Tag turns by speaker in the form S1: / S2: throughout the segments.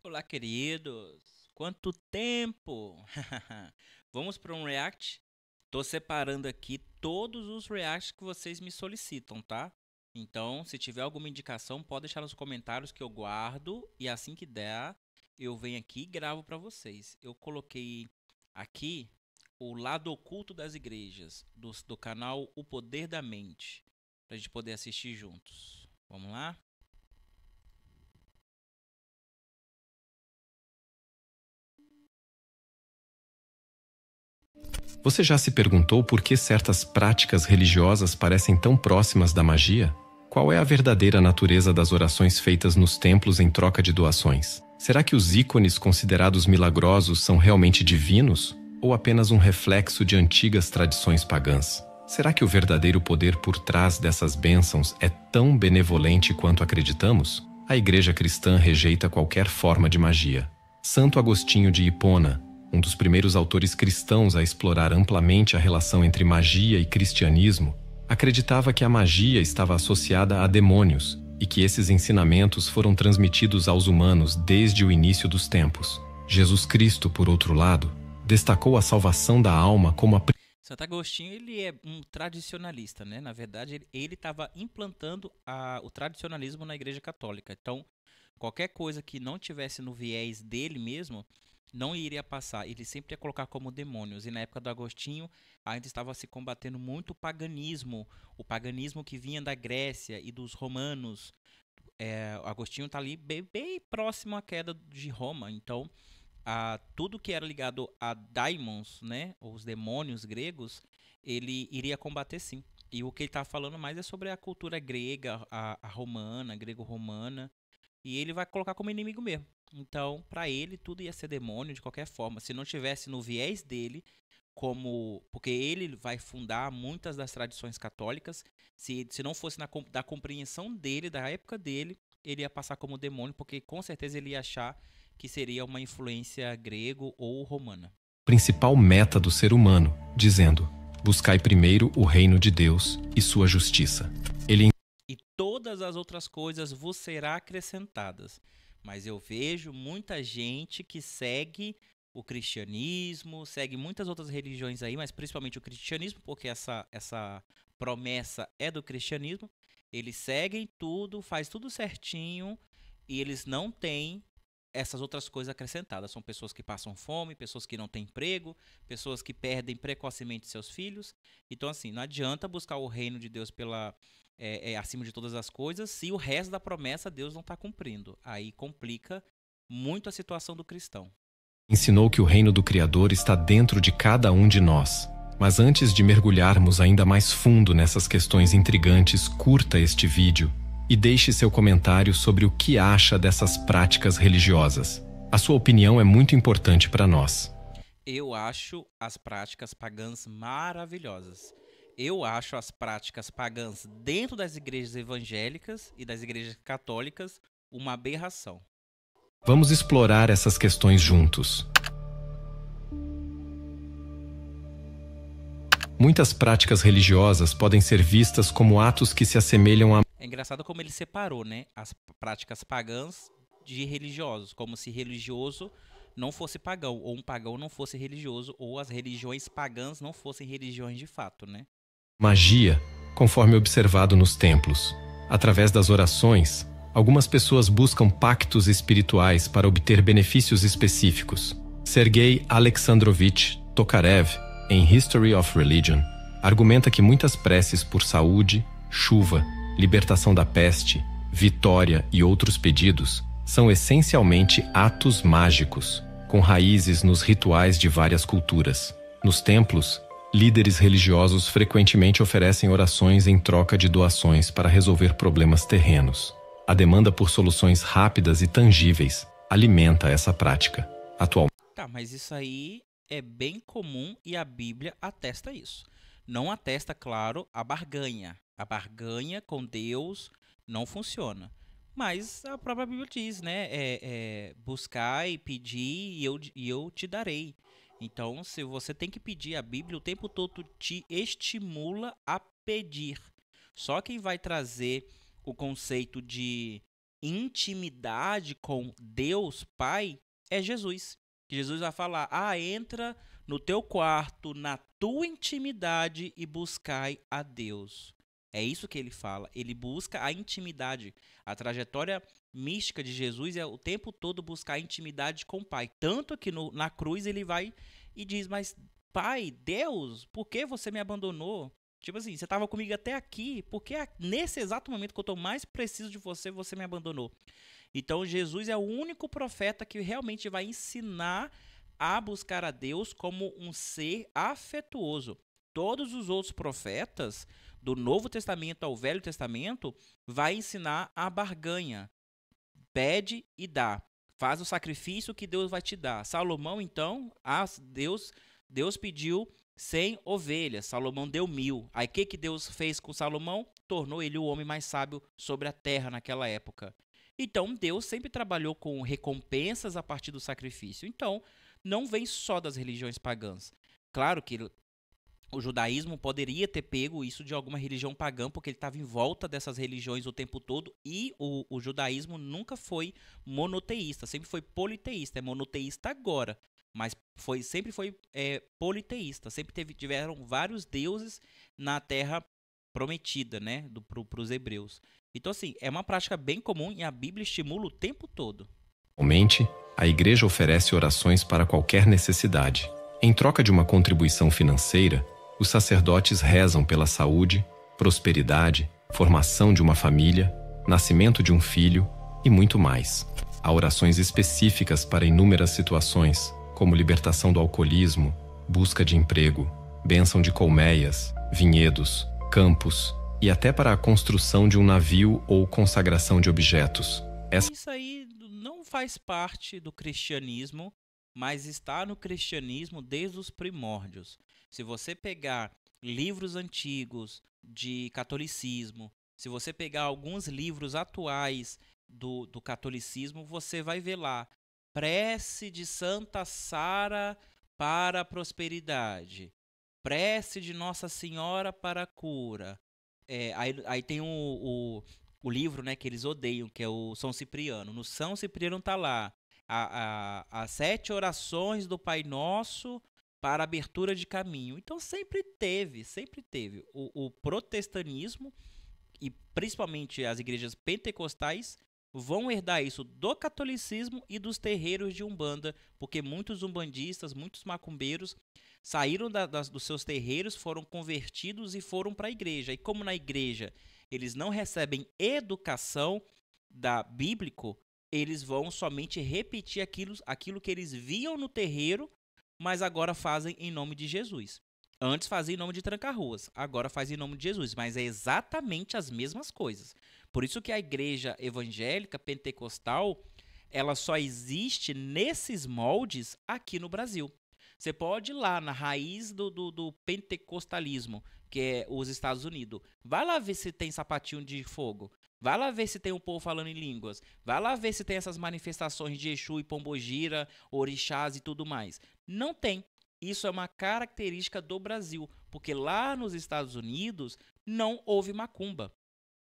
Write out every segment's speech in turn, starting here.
S1: Olá, queridos! Quanto tempo! Vamos para um react? Tô separando aqui todos os reacts que vocês me solicitam, tá? Então, se tiver alguma indicação, pode deixar nos comentários que eu guardo e assim que der, eu venho aqui e gravo para vocês. Eu coloquei aqui o lado oculto das igrejas, do canal O Poder da Mente, pra gente poder assistir juntos. Vamos lá?
S2: Você já se perguntou por que certas práticas religiosas parecem tão próximas da magia? Qual é a verdadeira natureza das orações feitas nos templos em troca de doações? Será que os ícones considerados milagrosos são realmente divinos? Ou apenas um reflexo de antigas tradições pagãs? Será que o verdadeiro poder por trás dessas bênçãos é tão benevolente quanto acreditamos? A Igreja Cristã rejeita qualquer forma de magia. Santo Agostinho de Hipona, um dos primeiros autores cristãos a explorar amplamente a relação entre magia e cristianismo, acreditava que a magia estava associada a demônios e que esses ensinamentos foram transmitidos aos humanos desde o início dos tempos. Jesus Cristo, por outro lado, destacou a salvação da alma como a
S1: Santo Agostinho, ele é um tradicionalista, né? Na verdade, ele estava implantando o tradicionalismo na Igreja Católica. Então, qualquer coisa que não tivesse no viés dele mesmo, não iria passar. Ele sempre ia colocar como demônios. E na época do Agostinho, ainda estava se combatendo muito o paganismo que vinha da Grécia e dos romanos. O Agostinho está ali bem próximo à queda de Roma. Então, tudo que era ligado a daimons, né, os demônios gregos, ele iria combater sim. E o que ele está falando mais é sobre a cultura grega, a romana, grego-romana, e ele vai colocar como inimigo mesmo. Então, para ele, tudo ia ser demônio de qualquer forma. Se não tivesse no viés dele, porque ele vai fundar muitas das tradições católicas, se não fosse da compreensão dele, da época dele, ele ia passar como demônio, porque com certeza ele ia achar que seria uma influência grego ou romana.
S2: principal meta do ser humano, dizendo: buscai primeiro o reino de Deus e sua justiça.
S1: E todas as outras coisas vos será acrescentadas. Mas eu vejo muita gente que segue o cristianismo, segue muitas outras religiões aí, mas principalmente o cristianismo, porque essa promessa é do cristianismo. Eles seguem tudo, faz tudo certinho e eles não têm essas outras coisas acrescentadas. São pessoas que passam fome, pessoas que não têm emprego, pessoas que perdem precocemente seus filhos. Então, assim, não adianta buscar o reino de Deus acima de todas as coisas se o resto da promessa Deus não está cumprindo. Aí complica muito a situação do cristão.
S2: Ensinou que o reino do Criador está dentro de cada um de nós. Mas antes de mergulharmos ainda mais fundo nessas questões intrigantes, curta este vídeo e deixe seu comentário sobre o que acha dessas práticas religiosas. A sua opinião é muito importante para nós.
S1: Eu acho as práticas pagãs maravilhosas. Eu acho as práticas pagãs dentro das igrejas evangélicas e das igrejas católicas uma aberração.
S2: Vamos explorar essas questões juntos. Muitas práticas religiosas podem ser vistas como atos que se assemelham a
S1: É engraçado como ele separou, né, as práticas pagãs de religiosos, como se religioso não fosse pagão, ou um pagão não fosse religioso, ou as religiões pagãs não fossem religiões de fato, né?
S2: magia, conforme observado nos templos. Através das orações, algumas pessoas buscam pactos espirituais para obter benefícios específicos. Sergei Alexandrovich Tokarev, em History of Religion, argumenta que muitas preces por saúde, chuva, libertação da peste, vitória e outros pedidos são essencialmente atos mágicos, com raízes nos rituais de várias culturas. Nos templos, líderes religiosos frequentemente oferecem orações em troca de doações para resolver problemas terrenos. A demanda por soluções rápidas e tangíveis alimenta essa prática. Atualmente,
S1: Tá, mas isso aí é bem comum e a Bíblia atesta isso. Não atesta, claro, a barganha. A barganha com Deus não funciona. Mas a própria Bíblia diz, né? Buscar e pedir e eu te darei. Então, se você tem que pedir, a Bíblia o tempo todo te estimula a pedir. Só quem vai trazer o conceito de intimidade com Deus Pai é Jesus. Jesus vai falar: entra no teu quarto, na tua intimidade e buscai a Deus. É isso que ele fala. Ele busca a intimidade. A trajetória mística de Jesus é o tempo todo buscar a intimidade com o Pai. Tanto que na cruz ele vai e diz: mas Pai, Deus, por que você me abandonou? Tipo assim, você estava comigo até aqui, porque nesse exato momento que eu estou mais preciso de você, você me abandonou. Então Jesus é o único profeta que realmente vai ensinar a buscar a Deus como um ser afetuoso. Todos os outros profetas, do Novo Testamento ao Velho Testamento, vai ensinar a barganha. Pede e dá. Faz o sacrifício que Deus vai te dar. Salomão, então, Deus pediu 100 ovelhas. Salomão deu 1000. Aí o que Deus fez com Salomão? Tornou ele o homem mais sábio sobre a terra naquela época. Então, Deus sempre trabalhou com recompensas a partir do sacrifício. Então, não vem só das religiões pagãs. Claro que o judaísmo poderia ter pego isso de alguma religião pagã, porque ele estava em volta dessas religiões o tempo todo, e o judaísmo nunca foi monoteísta, sempre foi politeísta. É monoteísta agora, mas sempre foi politeísta. Sempre tiveram vários deuses na terra prometida, né, para os hebreus. Então, assim, é uma prática bem comum e a Bíblia estimula o tempo todo.
S2: Atualmente, a igreja oferece orações para qualquer necessidade. Em troca de uma contribuição financeira, os sacerdotes rezam pela saúde, prosperidade, formação de uma família, nascimento de um filho e muito mais. Há orações específicas para inúmeras situações, como libertação do alcoolismo, busca de emprego, bênção de colmeias, vinhedos, campos e até para a construção de um navio ou consagração de objetos.
S1: Isso aí não faz parte do cristianismo, mas está no cristianismo desde os primórdios. Se você pegar livros antigos de catolicismo, se você pegar alguns livros atuais do catolicismo, você vai ver lá: prece de Santa Sara para a prosperidade, prece de Nossa Senhora para a cura. Aí tem o livro, né, que eles odeiam, que é o São Cipriano. No São Cipriano está lá as 7 orações do Pai Nosso para abertura de caminho. Então sempre teve. O protestantismo, e principalmente as igrejas pentecostais, vão herdar isso do catolicismo e dos terreiros de Umbanda, porque muitos umbandistas, muitos macumbeiros saíram dos seus terreiros, foram convertidos e foram para a igreja. E como na igreja eles não recebem educação bíblico, eles vão somente repetir aquilo que eles viam no terreiro, mas agora fazem em nome de Jesus. Antes fazia em nome de tranca-ruas, agora faz em nome de Jesus, mas é exatamente as mesmas coisas. Por isso que a igreja evangélica pentecostal, ela só existe nesses moldes aqui no Brasil. Você pode ir lá na raiz do pentecostalismo, que é os Estados Unidos. Vai lá ver se tem sapatinho de fogo. Vai lá ver se tem um povo falando em línguas. Vai lá ver se tem essas manifestações de Exu e Pombogira, orixás e tudo mais. Não tem. Isso é uma característica do Brasil, porque lá nos Estados Unidos não houve macumba.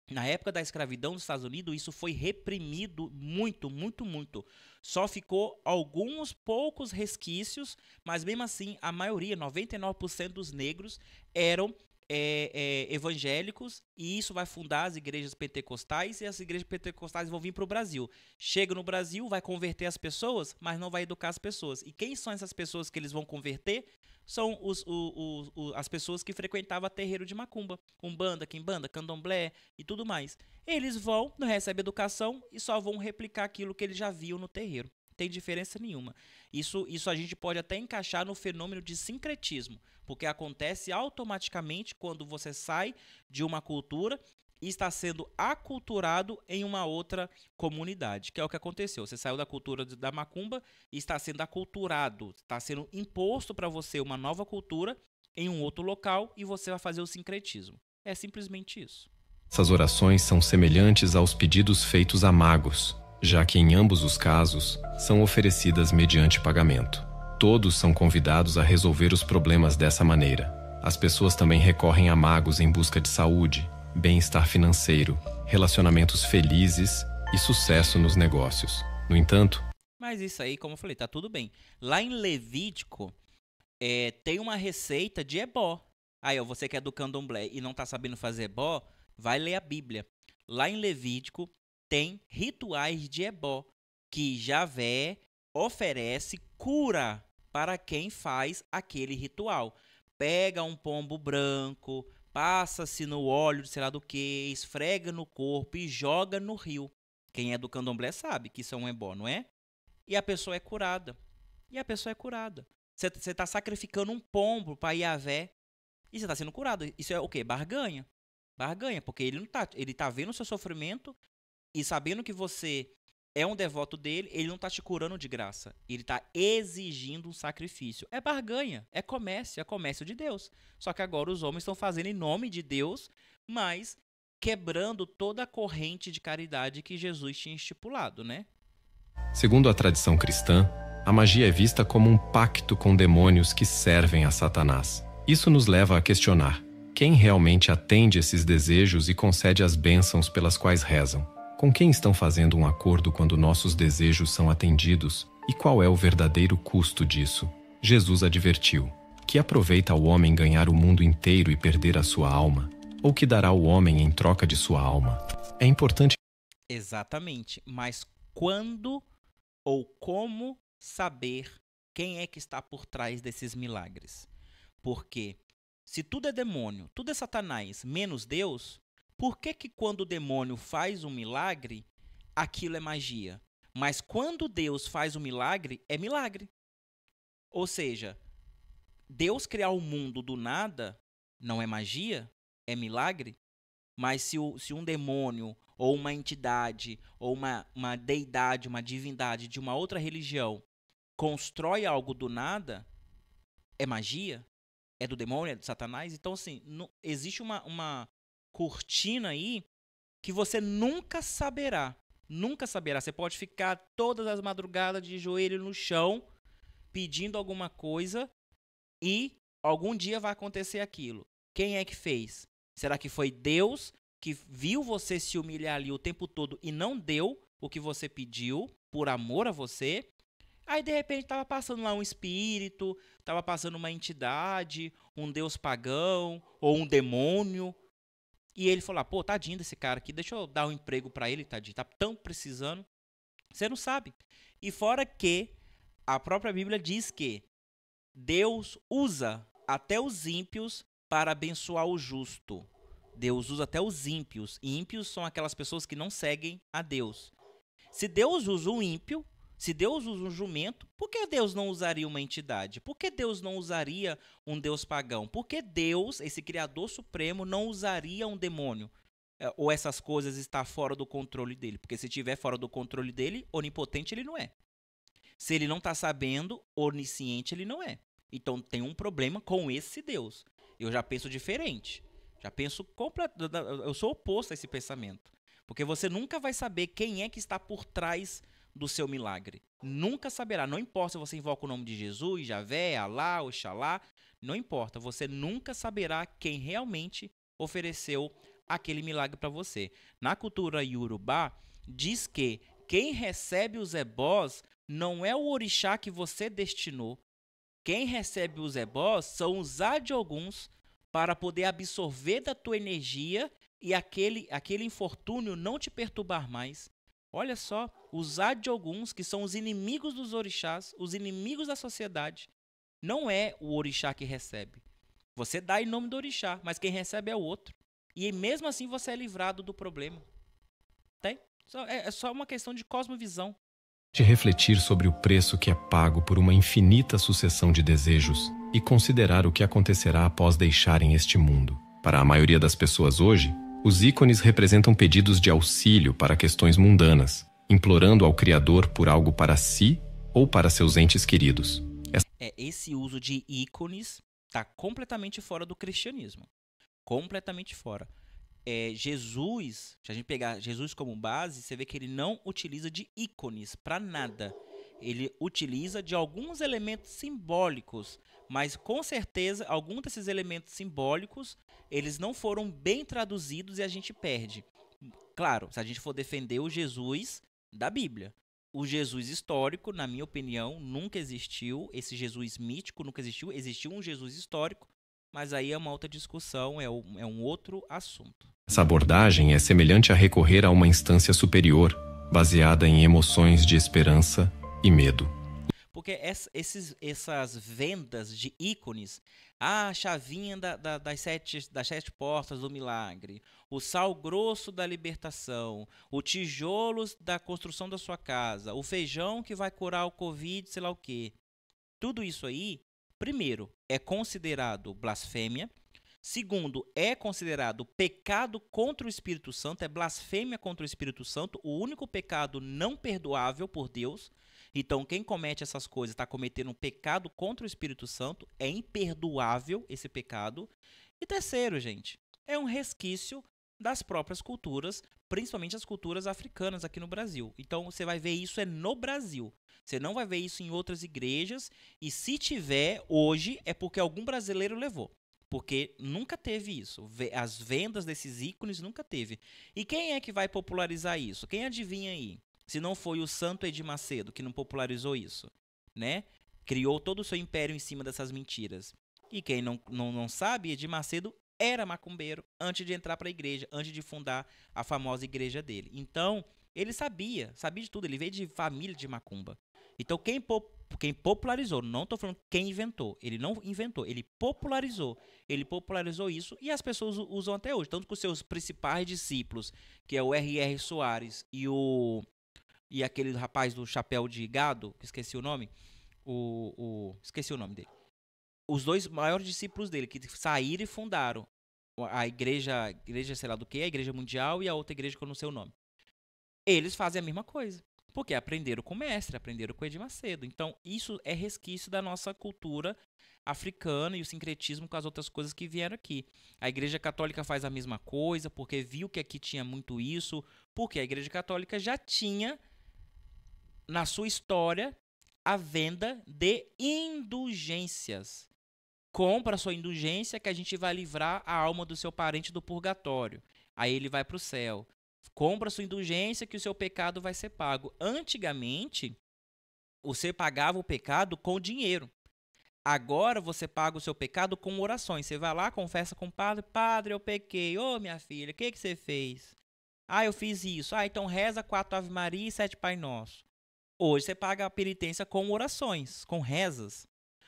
S1: Na época da escravidão dos Estados Unidos, isso foi reprimido muito, muito, muito. Só ficou alguns poucos resquícios, mas mesmo assim, a maioria, 99% dos negros, eram evangélicos, e isso vai fundar as igrejas pentecostais, e as igrejas pentecostais vão vir para o Brasil. Chega no Brasil, vai converter as pessoas, mas não vai educar as pessoas. E quem são essas pessoas que eles vão converter? São as pessoas que frequentavam terreiro de macumba, umbanda, quimbanda, candomblé e tudo mais. Eles vão, não recebem educação e só vão replicar aquilo que eles já viam no terreiro. Não tem diferença nenhuma. Isso a gente pode até encaixar no fenômeno de sincretismo, porque acontece automaticamente quando você sai de uma cultura e está sendo aculturado em uma outra comunidade, que é o que aconteceu. Você saiu da cultura da macumba e está sendo aculturado, está sendo imposto para você uma nova cultura em um outro local e você vai fazer o sincretismo. É simplesmente isso.
S2: Essas orações são semelhantes aos pedidos feitos a magos, já que em ambos os casos são oferecidas mediante pagamento. Todos são convidados a resolver os problemas dessa maneira. As pessoas também recorrem a magos em busca de saúde, bem-estar financeiro, relacionamentos felizes e sucesso nos negócios. No entanto,
S1: Mas isso aí, como eu falei, tá tudo bem. Lá em Levítico, tem uma receita de ebó. Aí, ó, você que é do candomblé e não tá sabendo fazer ebó, vai ler a Bíblia. Lá em Levítico, tem rituais de ebó, que Javé oferece cura para quem faz aquele ritual. Pega um pombo branco, passa-se no óleo de sei lá do que, esfrega no corpo e joga no rio. Quem é do candomblé sabe que isso é um ebó, não é? E a pessoa é curada. E a pessoa é curada. Você está sacrificando um pombo para Yahvé e você está sendo curado. Isso é o quê? Barganha. Barganha, porque ele tá vendo o seu sofrimento e sabendo que você é um devoto dele, ele não está te curando de graça. Ele está exigindo um sacrifício. É barganha, é comércio de Deus. Só que agora os homens estão fazendo em nome de Deus, mas quebrando toda a corrente de caridade que Jesus tinha estipulado, né?
S2: segundo a tradição cristã, a magia é vista como um pacto com demônios que servem a Satanás. Isso nos leva a questionar: quem realmente atende esses desejos e concede as bênçãos pelas quais rezam? Com quem estão fazendo um acordo quando nossos desejos são atendidos? E qual é o verdadeiro custo disso? Jesus advertiu: que aproveita ao homem ganhar o mundo inteiro e perder a sua alma? Ou que dará o homem em troca de sua alma? É importante.
S1: Exatamente. Mas quando ou como saber quem é que está por trás desses milagres? Porque se tudo é demônio, tudo é Satanás, menos Deus, por que quando o demônio faz um milagre, aquilo é magia? Mas quando Deus faz um milagre, é milagre. Ou seja, Deus criar o mundo do nada não é magia, é milagre. Mas se um demônio, ou uma entidade, ou uma deidade, uma divindade de uma outra religião constrói algo do nada, é magia? É do demônio? É do Satanás? Então, assim, existe uma cortina aí que você nunca saberá. Nunca saberá. Você pode ficar todas as madrugadas de joelho no chão pedindo alguma coisa e algum dia vai acontecer aquilo. Quem é que fez? Será que foi Deus que viu você se humilhar ali o tempo todo e não deu o que você pediu por amor a você? Aí, de repente, estava passando lá um espírito, estava passando uma entidade, um deus pagão ou um demônio. E ele falou, pô, tadinho desse cara aqui, deixa eu dar um emprego para ele, tadinho, tá tão precisando. Você não sabe. E fora que a própria Bíblia diz que Deus usa até os ímpios para abençoar o justo. Deus usa até os ímpios. E ímpios são aquelas pessoas que não seguem a Deus. Se Deus usa um ímpio, se Deus usa um jumento, por que Deus não usaria uma entidade? Por que Deus não usaria um deus pagão? Por que Deus, esse Criador Supremo, não usaria um demônio? Ou essas coisas estão fora do controle dele? Porque se estiver fora do controle dele, onipotente ele não é. Se ele não está sabendo, onisciente ele não é. Então tem um problema com esse Deus. Eu já penso diferente. Já penso eu sou oposto a esse pensamento. Porque você nunca vai saber quem é que está por trás do seu milagre. Nunca saberá. Não importa se você invoca o nome de Jesus, Javé, Alá, Oxalá. Não importa. Você nunca saberá quem realmente ofereceu aquele milagre para você. Na cultura iorubá, diz que quem recebe os ebós não é o orixá que você destinou. Quem recebe os ebós são os adioguns para poder absorver da tua energia e aquele infortúnio não te perturbar mais. Olha só, os adioguns, que são os inimigos dos orixás, os inimigos da sociedade, não é o orixá que recebe. Você dá em nome do orixá, mas quem recebe é o outro. E mesmo assim você é livrado do problema. Tem? É só uma questão de cosmovisão.
S2: De refletir sobre o preço que é pago por uma infinita sucessão de desejos e considerar o que acontecerá após deixarem este mundo. Para a maioria das pessoas hoje, os ícones representam pedidos de auxílio para questões mundanas, implorando ao Criador por algo para si ou para seus entes queridos.
S1: Esse uso de ícones está completamente fora do cristianismo. Completamente fora. Jesus, se a gente pegar Jesus como base, você vê que ele não utiliza de ícones para nada. Ele utiliza de alguns elementos simbólicos, mas com certeza alguns desses elementos simbólicos eles não foram bem traduzidos e a gente perde. Claro, se a gente for defender o Jesus da Bíblia. O Jesus histórico, na minha opinião, nunca existiu. Esse Jesus mítico nunca existiu. Existiu um Jesus histórico, mas aí é uma outra discussão, é um outro assunto.
S2: Essa abordagem é semelhante a recorrer a uma instância superior, baseada em emoções de esperança e medo.
S1: Porque essas vendas de ícones, a chavinha das sete portas do milagre, o sal grosso da libertação, o tijolos da construção da sua casa, o feijão que vai curar o Covid, sei lá o quê. Tudo isso aí, primeiro, é considerado blasfêmia. Segundo, é considerado pecado contra o Espírito Santo, é blasfêmia contra o Espírito Santo, o único pecado não perdoável por Deus. Então, quem comete essas coisas está cometendo um pecado contra o Espírito Santo, é imperdoável esse pecado. E terceiro, gente, é um resquício das próprias culturas, principalmente as culturas africanas aqui no Brasil. Então, você vai ver isso no Brasil. Você não vai ver isso em outras igrejas, e se tiver hoje é porque algum brasileiro levou. Porque nunca teve isso. As vendas desses ícones nunca teve. E quem é que vai popularizar isso? Quem adivinha aí? Se não foi o Santo Edir Macedo que não popularizou isso, né? Criou todo o seu império em cima dessas mentiras. E quem não sabe, Edir Macedo era macumbeiro antes de entrar para a igreja, antes de fundar a famosa igreja dele. Então, ele sabia de tudo. Ele veio de família de macumba. Então, quem popularizou, não estou falando quem inventou, ele não inventou, ele popularizou isso e as pessoas usam até hoje. Tanto que os seus principais discípulos, que é o R.R. Soares e aquele rapaz do chapéu de gado, que esqueci o nome, esqueci o nome dele. Os dois maiores discípulos dele, que saíram e fundaram a igreja sei lá do que, a Igreja Mundial e a outra igreja que eu não sei o nome. Eles fazem a mesma coisa. Porque aprenderam com o mestre, aprenderam com Edir Macedo. Então, isso é resquício da nossa cultura africana e o sincretismo com as outras coisas que vieram aqui. A Igreja Católica faz a mesma coisa, porque viu que aqui tinha muito isso, porque a Igreja Católica já tinha, na sua história, a venda de indulgências. Compra a sua indulgência que a gente vai livrar a alma do seu parente do purgatório. Aí ele vai para o céu. Compra sua indulgência que o seu pecado vai ser pago. Antigamente, você pagava o pecado com dinheiro. Agora você paga o seu pecado com orações. Você vai lá, confessa com o padre. Padre, eu pequei. Ô, minha filha, o que você fez? Ah, eu fiz isso. Ah, então reza 4 Ave Maria e 7 Pai Nosso. Hoje você paga a penitência com orações, com rezas.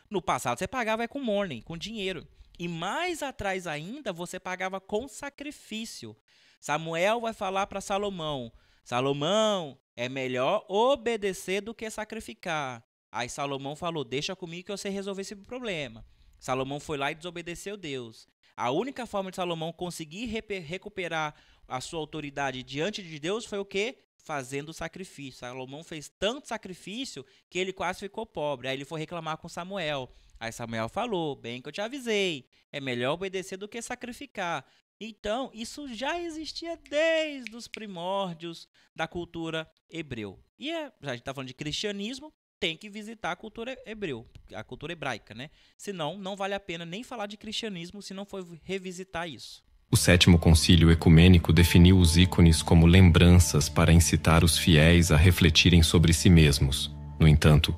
S1: No passado você pagava com money, com dinheiro. E mais atrás ainda, você pagava com sacrifício. Samuel vai falar para Salomão: Salomão, é melhor obedecer do que sacrificar. Aí Salomão falou: deixa comigo que eu sei resolver esse problema. Salomão foi lá e desobedeceu Deus. A única forma de Salomão conseguir recuperar a sua autoridade diante de Deus foi o quê? Fazendo sacrifício. Salomão fez tanto sacrifício que ele quase ficou pobre. Aí ele foi reclamar com Samuel. Aí Samuel falou: bem que eu te avisei, é melhor obedecer do que sacrificar. Então, isso já existia desde os primórdios da cultura hebreu. E já a gente está falando de cristianismo, tem que visitar a cultura hebreu, a cultura hebraica, né? Senão, não vale a pena nem falar de cristianismo se não for revisitar isso.
S2: O Sétimo Concílio Ecumênico definiu os ícones como lembranças para incitar os fiéis a refletirem sobre si mesmos. No entanto,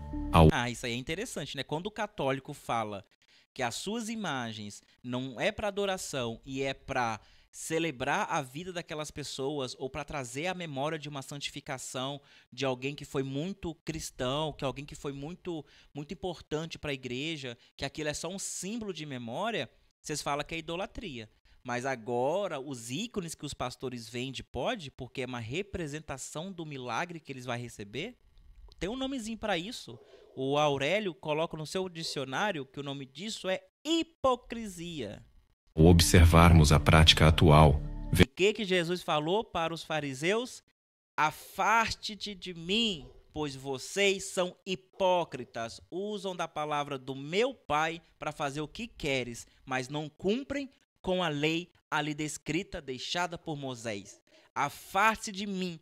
S1: isso aí é interessante, né? Quando o católico fala que as suas imagens não é para adoração e é para celebrar a vida daquelas pessoas ou para trazer a memória de uma santificação de alguém que foi muito cristão, que alguém que foi muito, muito importante para a igreja, que aquilo é só um símbolo de memória, vocês falam que é idolatria. Mas agora, os ícones que os pastores vendem pode, porque é uma representação do milagre que eles vão receber, tem um nomezinho para isso. O Aurélio coloca no seu dicionário que o nome disso é hipocrisia.
S2: Ao observarmos a prática atual...
S1: E o que Jesus falou para os fariseus? Afaste-te de mim, pois vocês são hipócritas. Usam da palavra do meu Pai para fazer o que queres, mas não cumprem com a lei ali descrita, deixada por Moisés. Afaste de mim,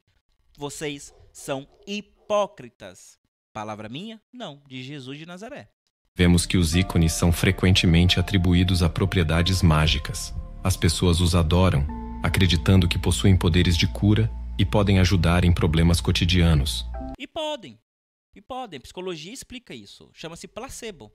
S1: vocês são hipócritas. Palavra minha? Não, de Jesus de Nazaré.
S2: Vemos que os ícones são frequentemente atribuídos a propriedades mágicas. As pessoas os adoram, acreditando que possuem poderes de cura e podem ajudar em problemas cotidianos.
S1: E podem. E podem. Psicologia explica isso. Chama-se placebo.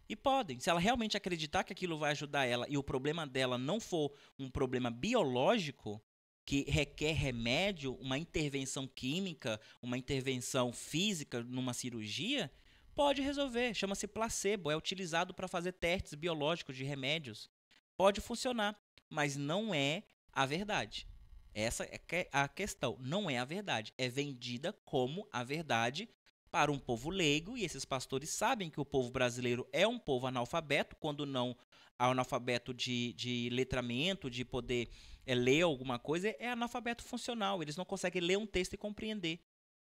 S1: E podem. Se ela realmente acreditar que aquilo vai ajudar ela e o problema dela não for um problema biológico, que requer remédio, uma intervenção química, uma intervenção física numa cirurgia, pode resolver. Chama-se placebo. É utilizado para fazer testes biológicos de remédios. Pode funcionar, mas não é a verdade. Essa é a questão. Não é a verdade. É vendida como a verdade para um povo leigo, e esses pastores sabem que o povo brasileiro é um povo analfabeto, quando não analfabeto de letramento, de poder ler alguma coisa, é analfabeto funcional. Eles não conseguem ler um texto e compreender.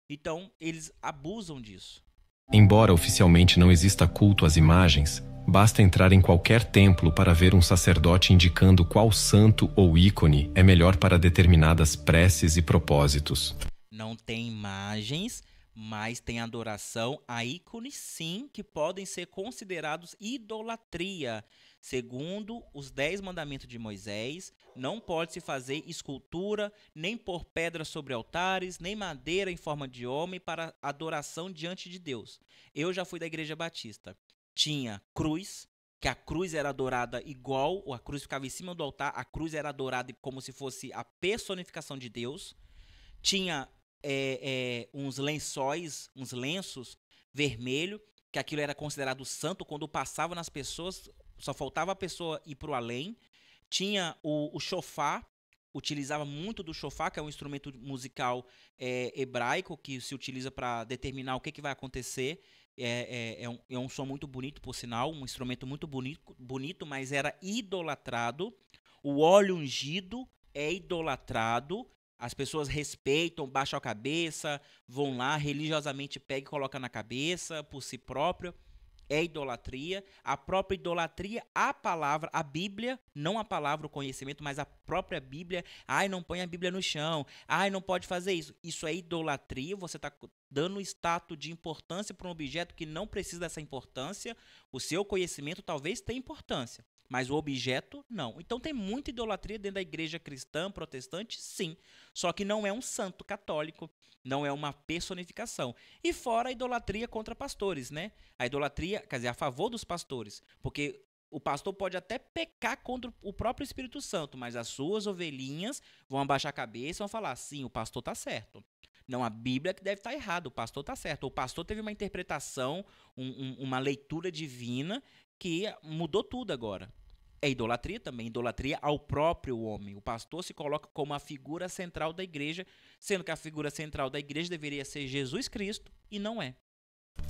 S1: Então, eles abusam disso.
S2: Embora oficialmente não exista culto às imagens, basta entrar em qualquer templo para ver um sacerdote indicando qual santo ou ícone é melhor para determinadas preces e propósitos.
S1: Não tem imagens, mas tem adoração a ícones, sim, que podem ser considerados idolatria. Segundo os 10 mandamentos de Moisés, não pode se fazer escultura, nem pôr pedras sobre altares, nem madeira em forma de homem para adoração diante de Deus. Eu já fui da Igreja Batista. Tinha cruz, que a cruz era adorada igual, ou a cruz ficava em cima do altar, a cruz era adorada como se fosse a personificação de Deus. Tinha uns lençóis, uns lenços vermelhos, que aquilo era considerado santo. Quando passava nas pessoas, só faltava a pessoa ir para o além. Tinha o shofar, utilizava muito do shofar, que é um instrumento musical hebraico, que se utiliza para determinar o que vai acontecer. É um som muito bonito, por sinal, um instrumento muito bonito, mas era idolatrado. O óleo ungido é idolatrado. As pessoas respeitam, baixam a cabeça, vão lá, religiosamente pegam e colocam na cabeça por si próprio. É idolatria. A própria idolatria, a palavra, a Bíblia, não a palavra, o conhecimento, mas a própria Bíblia. Ai, não põe a Bíblia no chão. Ai, não pode fazer isso. Isso é idolatria. Você está dando status de importância para um objeto que não precisa dessa importância. O seu conhecimento talvez tenha importância, mas o objeto não. Então tem muita idolatria dentro da igreja cristã, protestante, sim. Só que não é um santo católico, não é uma personificação. E fora a idolatria contra pastores, né? A idolatria, quer dizer, a favor dos pastores. Porque o pastor pode até pecar contra o próprio Espírito Santo, mas as suas ovelhinhas vão abaixar a cabeça e vão falar, sim, o pastor está certo. Não, a Bíblia que deve estar errada, o pastor está certo. O pastor teve uma interpretação, uma leitura divina que mudou tudo agora. É idolatria também, idolatria ao próprio homem. O pastor se coloca como a figura central da igreja, sendo que a figura central da igreja deveria ser Jesus Cristo, e não é.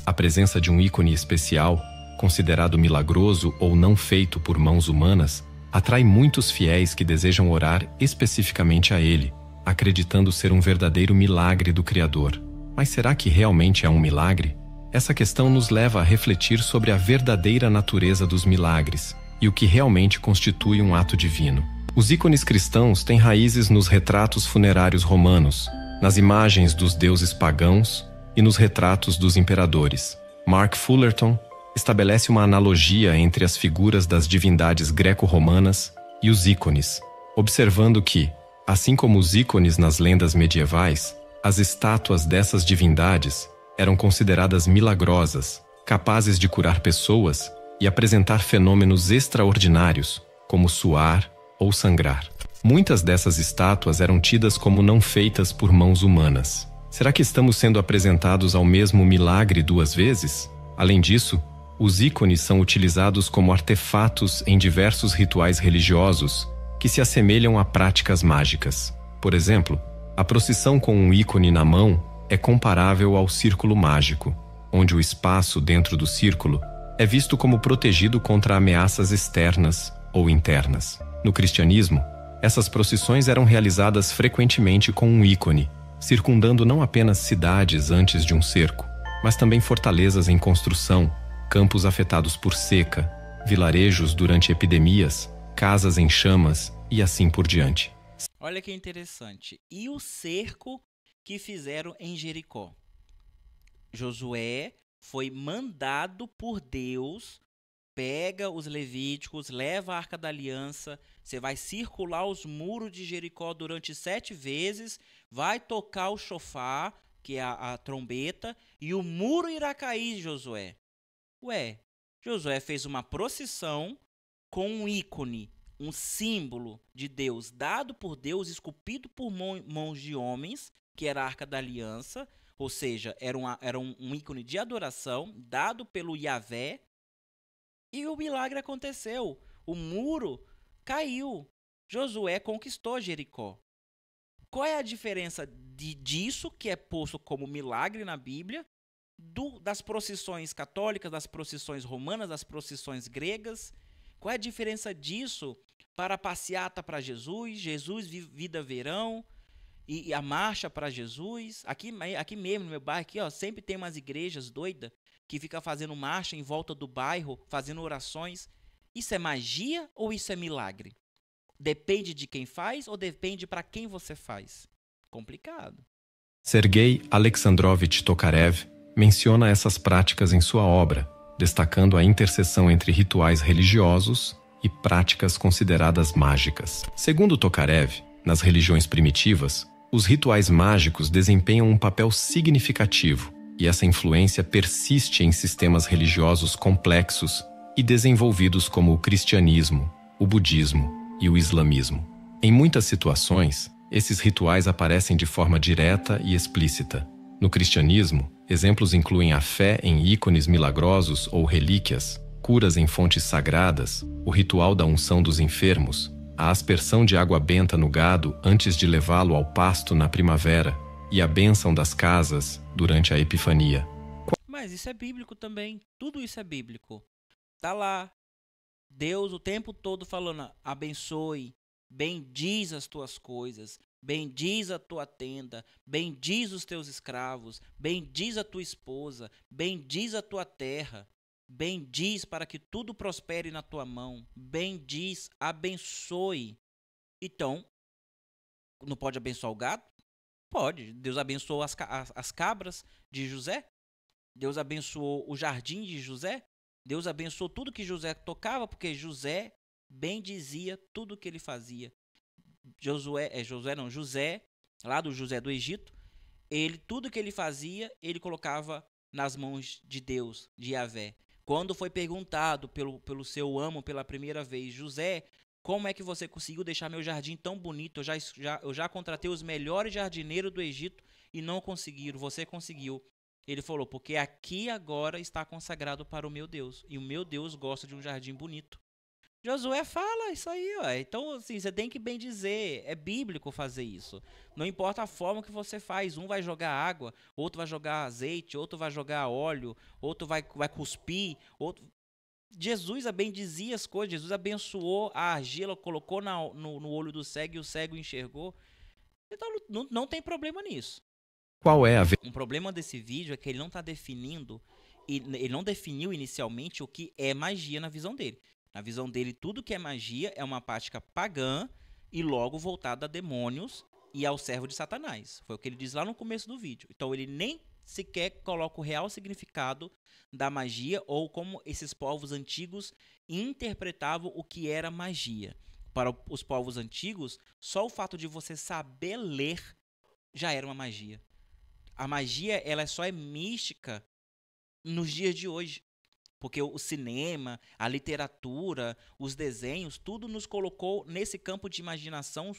S2: A presença de um ícone especial, considerado milagroso ou não feito por mãos humanas, atrai muitos fiéis que desejam orar especificamente a ele, acreditando ser um verdadeiro milagre do Criador. Mas será que realmente é um milagre? Essa questão nos leva a refletir sobre a verdadeira natureza dos milagres e o que realmente constitui um ato divino. Os ícones cristãos têm raízes nos retratos funerários romanos, nas imagens dos deuses pagãos e nos retratos dos imperadores. Mark Fullerton estabelece uma analogia entre as figuras das divindades greco-romanas e os ícones, observando que, assim como os ícones nas lendas medievais, as estátuas dessas divindades eram consideradas milagrosas, capazes de curar pessoas e apresentar fenômenos extraordinários, como suar ou sangrar. Muitas dessas estátuas eram tidas como não feitas por mãos humanas. Será que estamos sendo apresentados ao mesmo milagre duas vezes? Além disso, os ícones são utilizados como artefatos em diversos rituais religiosos que se assemelham a práticas mágicas. Por exemplo, a procissão com um ícone na mão é comparável ao círculo mágico, onde o espaço dentro do círculo é visto como protegido contra ameaças externas ou internas. No cristianismo, essas procissões eram realizadas frequentemente com um ícone, circundando não apenas cidades antes de um cerco, mas também fortalezas em construção, campos afetados por seca, vilarejos durante epidemias, casas em chamas e assim por diante.
S1: Olha que interessante. E o cerco que fizeram em Jericó? Josué foi mandado por Deus pega os levíticos, leva a Arca da Aliança, você vai circular os muros de Jericó durante 7 vezes, vai tocar o chofar, que é a trombeta, e o muro irá cair, Josué. Ué, Josué fez uma procissão com um ícone, um símbolo de Deus, dado por Deus, esculpido por mãos de homens, que era a Arca da Aliança, ou seja, era um ícone de adoração, dado pelo Yahvé, e o milagre aconteceu. O muro caiu. Josué conquistou Jericó. Qual é a diferença disso, que é posto como milagre na Bíblia, das procissões católicas, das procissões romanas, das procissões gregas? Qual é a diferença disso para a passeata para Jesus, vida verão, e a marcha para Jesus? Aqui mesmo no meu bairro, aqui, ó, sempre tem umas igrejas doidas que ficam fazendo marcha em volta do bairro, fazendo orações. Isso é magia ou isso é milagre? Depende de quem faz ou depende para quem você faz? Complicado.
S2: Sergei Alexandrovich Tokarev menciona essas práticas em sua obra, destacando a interseção entre rituais religiosos e práticas consideradas mágicas. Segundo Tokarev, nas religiões primitivas, os rituais mágicos desempenham um papel significativo, e essa influência persiste em sistemas religiosos complexos e desenvolvidos como o cristianismo, o budismo e o islamismo. Em muitas situações, esses rituais aparecem de forma direta e explícita. No cristianismo, exemplos incluem a fé em ícones milagrosos ou relíquias, curas em fontes sagradas, o ritual da unção dos enfermos, a aspersão de água benta no gado antes de levá-lo ao pasto na primavera e a bênção das casas durante a Epifania.
S1: Mas isso é bíblico também. Tudo isso é bíblico. Tá lá. Deus o tempo todo falando: abençoe, bendiz as tuas coisas, bendiz a tua tenda, bendiz os teus escravos, bendiz a tua esposa, bendiz a tua terra, bendiz para que tudo prospere na tua mão, bendiz, abençoe. Então, não pode abençoar o gado? Pode. Deus abençoou as cabras de José, Deus abençoou o jardim de José, Deus abençoou tudo que José tocava, porque José bendizia tudo que ele fazia. José, lá do José do Egito, tudo que ele fazia, ele colocava nas mãos de Deus, de Yahvé. Quando foi perguntado pelo seu amo pela primeira vez: José, como é que você conseguiu deixar meu jardim tão bonito? Eu já contratei os melhores jardineiros do Egito e não conseguiram, você conseguiu. Ele falou: porque aqui agora está consagrado para o meu Deus, e o meu Deus gosta de um jardim bonito. Josué fala isso aí, ó. Então, assim, você tem que bem dizer, é bíblico fazer isso. Não importa a forma que você faz, um vai jogar água, outro vai jogar azeite, outro vai jogar óleo, outro vai cuspir, outro... Jesus bendizia as coisas, Jesus abençoou a argila, colocou no olho do cego e o cego enxergou. Então, não tem problema nisso.
S2: Qual é
S1: Um problema desse vídeo é que ele não está definindo, ele não definiu inicialmente o que é magia na visão dele. Na visão dele, tudo que é magia é uma prática pagã e logo voltada a demônios e ao servo de Satanás. Foi o que ele diz lá no começo do vídeo. Então ele nem sequer coloca o real significado da magia ou como esses povos antigos interpretavam o que era magia. Para os povos antigos, só o fato de você saber ler já era uma magia. A magia, ela só é mística nos dias de hoje. Porque o cinema, a literatura, os desenhos, tudo nos colocou nesse campo de imaginação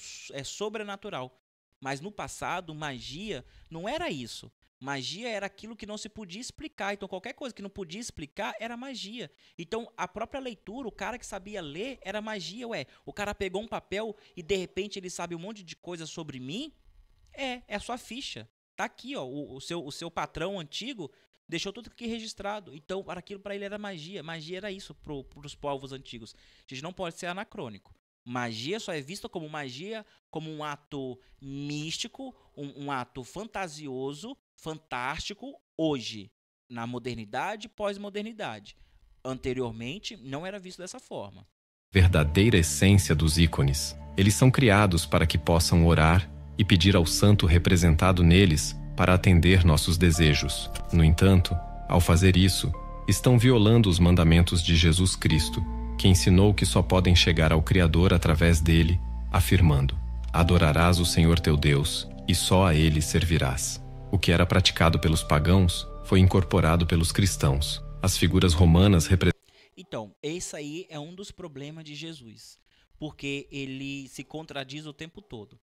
S1: sobrenatural. Mas no passado, magia não era isso. Magia era aquilo que não se podia explicar. Então, qualquer coisa que não podia explicar era magia. Então, a própria leitura, o cara que sabia ler, era magia. O cara pegou um papel e, de repente, ele sabe um monte de coisa sobre mim. É a sua ficha. Tá aqui, ó, o seu patrão antigo deixou tudo aqui registrado. Então, aquilo para ele era magia. Magia era isso para os povos antigos. A gente não pode ser anacrônico. Magia só é vista como magia, como um ato místico, um ato fantasioso, fantástico, hoje, na modernidade, pós-modernidade. Anteriormente, não era visto dessa forma.
S2: Verdadeira essência dos ícones. Eles são criados para que possam orar e pedir ao santo representado neles para atender nossos desejos. No entanto, ao fazer isso, estão violando os mandamentos de Jesus Cristo, que ensinou que só podem chegar ao Criador através dele, afirmando: adorarás o Senhor teu Deus, e só a ele servirás. O que era praticado pelos pagãos foi incorporado pelos cristãos. As figuras romanas representam.
S1: Então, esse aí é um dos problemas de Jesus, porque ele se contradiz o tempo todo.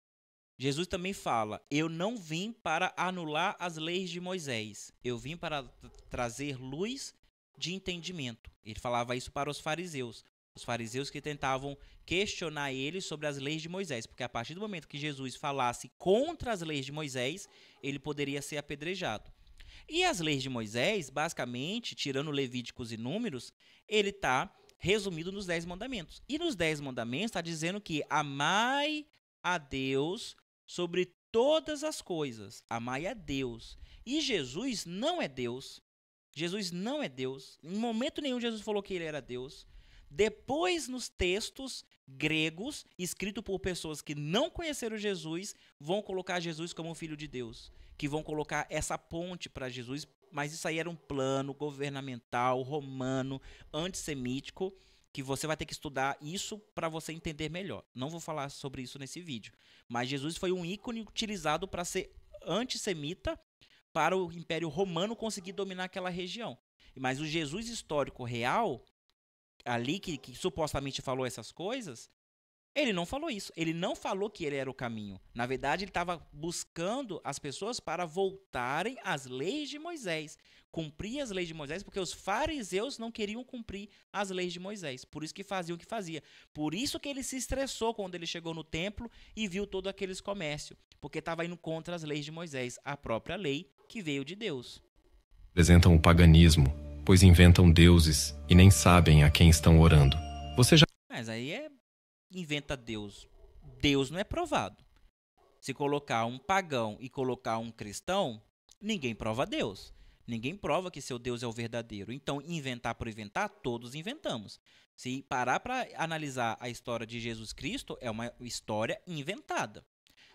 S1: Jesus também fala: eu não vim para anular as leis de Moisés, eu vim para trazer luz de entendimento. Ele falava isso para os fariseus que tentavam questionar ele sobre as leis de Moisés, porque a partir do momento que Jesus falasse contra as leis de Moisés, ele poderia ser apedrejado. E as leis de Moisés, basicamente, tirando Levíticos e Números, ele está resumido nos 10 mandamentos. E nos 10 mandamentos está dizendo que amai a Deus sobre todas as coisas. Amai a Deus. E Jesus não é Deus. Jesus não é Deus. Em momento nenhum Jesus falou que ele era Deus. Depois, nos textos gregos, escritos por pessoas que não conheceram Jesus, vão colocar Jesus como filho de Deus. Que vão colocar essa ponte para Jesus, mas isso aí era um plano governamental, romano, antissemítico, que você vai ter que estudar isso para você entender melhor. Não vou falar sobre isso nesse vídeo, mas Jesus foi um ícone utilizado para ser antissemita, para o Império Romano conseguir dominar aquela região. Mas o Jesus histórico real, ali que supostamente falou essas coisas, ele não falou isso. Ele não falou que ele era o caminho. Na verdade, ele estava buscando as pessoas para voltarem às leis de Moisés. Cumprir as leis de Moisés, porque os fariseus não queriam cumprir as leis de Moisés. Por isso que faziam o que fazia. Por isso que ele se estressou quando ele chegou no templo e viu todos aqueles comércios. Porque estava indo contra as leis de Moisés, a própria lei que veio de Deus.
S2: Representam o paganismo, pois inventam deuses e nem sabem a quem estão orando. Você já...
S1: Mas aí inventa Deus. Deus não é provado. Se colocar um pagão e colocar um cristão, ninguém prova Deus. Ninguém prova que seu Deus é o verdadeiro. Então, inventar por inventar, todos inventamos. Se parar para analisar a história de Jesus Cristo, é uma história inventada.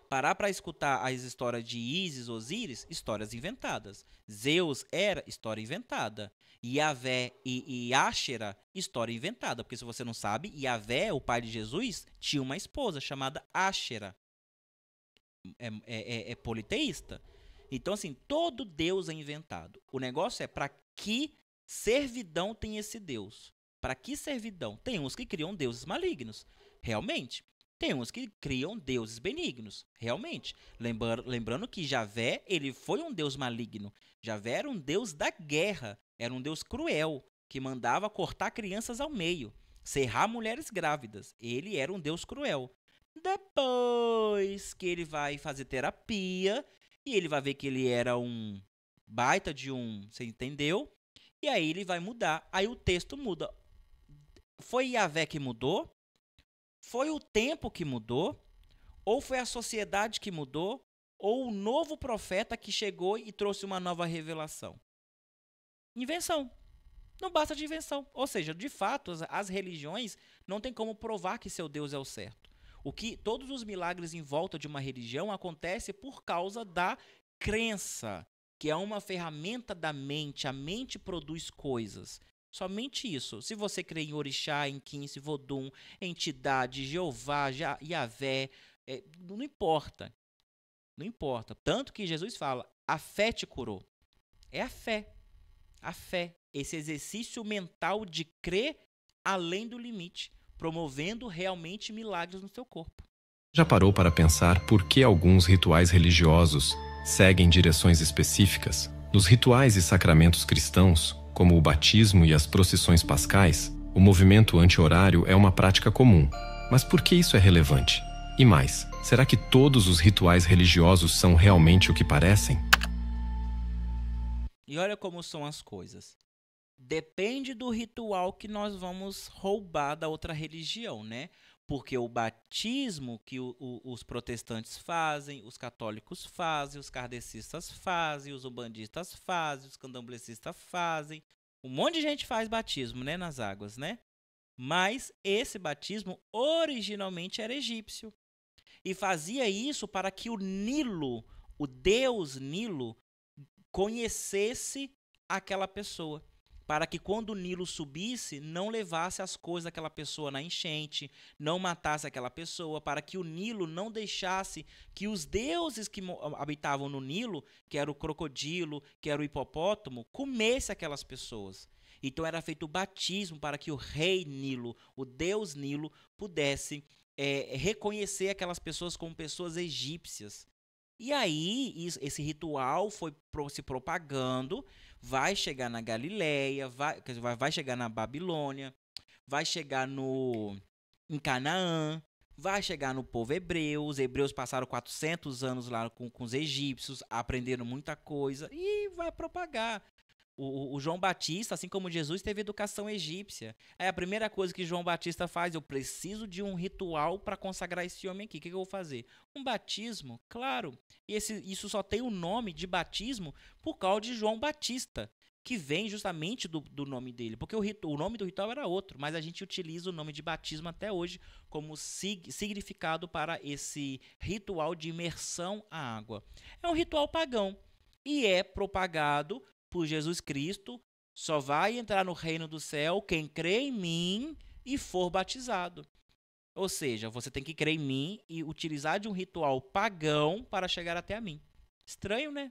S1: Parar para escutar as histórias de Ísis, Osíris, histórias inventadas. Zeus era história inventada. Yahvé e Áshera, história inventada. Porque se você não sabe, Yahvé, o pai de Jesus, tinha uma esposa chamada Áshera. É politeísta. Então, assim, todo Deus é inventado. O negócio é para que servidão tem esse Deus? Para que servidão? Tem uns que criam deuses malignos, realmente. Tem uns que criam deuses benignos, realmente. Lembrando que Javé, ele foi um deus maligno. Javé era um deus da guerra, era um deus cruel, que mandava cortar crianças ao meio, serrar mulheres grávidas. Ele era um deus cruel. Depois que ele vai fazer terapia, e ele vai ver que ele era um baita de um... Você entendeu? E aí ele vai mudar. Aí o texto muda. Foi Yahvé que mudou? Foi o tempo que mudou? Ou foi a sociedade que mudou? Ou o novo profeta que chegou e trouxe uma nova revelação? Invenção. Não basta de invenção. Ou seja, de fato, as religiões não tem como provar que seu Deus é o certo. Todos os milagres em volta de uma religião acontecem por causa da crença, que é uma ferramenta da mente. A mente produz coisas. Somente isso. Se você crê em Orixá, em Quince, Vodum, entidade, Jeová, Yahvé, não importa. Não importa. Tanto que Jesus fala, a fé te curou. É a fé. A fé. Esse exercício mental de crer além do limite, promovendo realmente milagres no seu corpo.
S2: Já parou para pensar por que alguns rituais religiosos seguem direções específicas? Nos rituais e sacramentos cristãos, como o batismo e as procissões pascais, o movimento anti-horário é uma prática comum. Mas por que isso é relevante? E mais, será que todos os rituais religiosos são realmente o que parecem?
S1: E olha como são as coisas. Depende do ritual que nós vamos roubar da outra religião, né? Porque o batismo que os protestantes fazem, os católicos fazem, os kardecistas fazem, os umbandistas fazem, os candomblecistas fazem. Um monte de gente faz batismo, né, nas águas, né? Mas esse batismo originalmente era egípcio. E fazia isso para que o Nilo, o deus Nilo, conhecesse aquela pessoa. para que quando o Nilo subisse, não levasse as coisas daquela pessoa na enchente, não matasse aquela pessoa, para que o Nilo não deixasse que os deuses que habitavam no Nilo, que era o crocodilo, que era o hipopótamo, comesse aquelas pessoas. Então era feito o batismo para que o rei Nilo, o deus Nilo, pudesse reconhecer aquelas pessoas como pessoas egípcias. E aí, esse ritual foi se propagando, vai chegar na Galileia, vai chegar na Babilônia, vai chegar em Canaã, vai chegar no povo hebreu. Os hebreus passaram 400 anos lá com os egípcios, aprenderam muita coisa e vai propagar. O João Batista, assim como Jesus, teve educação egípcia. Aí a primeira coisa que João Batista faz, eu preciso de um ritual para consagrar esse homem aqui. O que eu vou fazer? Um batismo? Claro. E isso só tem o nome de batismo por causa de João Batista, que vem justamente do nome dele. Porque o nome do ritual era outro, mas a gente utiliza o nome de batismo até hoje como significado para esse ritual de imersão à água. É um ritual pagão e é propagado por Jesus Cristo. Só vai entrar no reino do céu quem crê em mim e for batizado. Ou seja, você tem que crer em mim e utilizar de um ritual pagão para chegar até a mim. Estranho, né?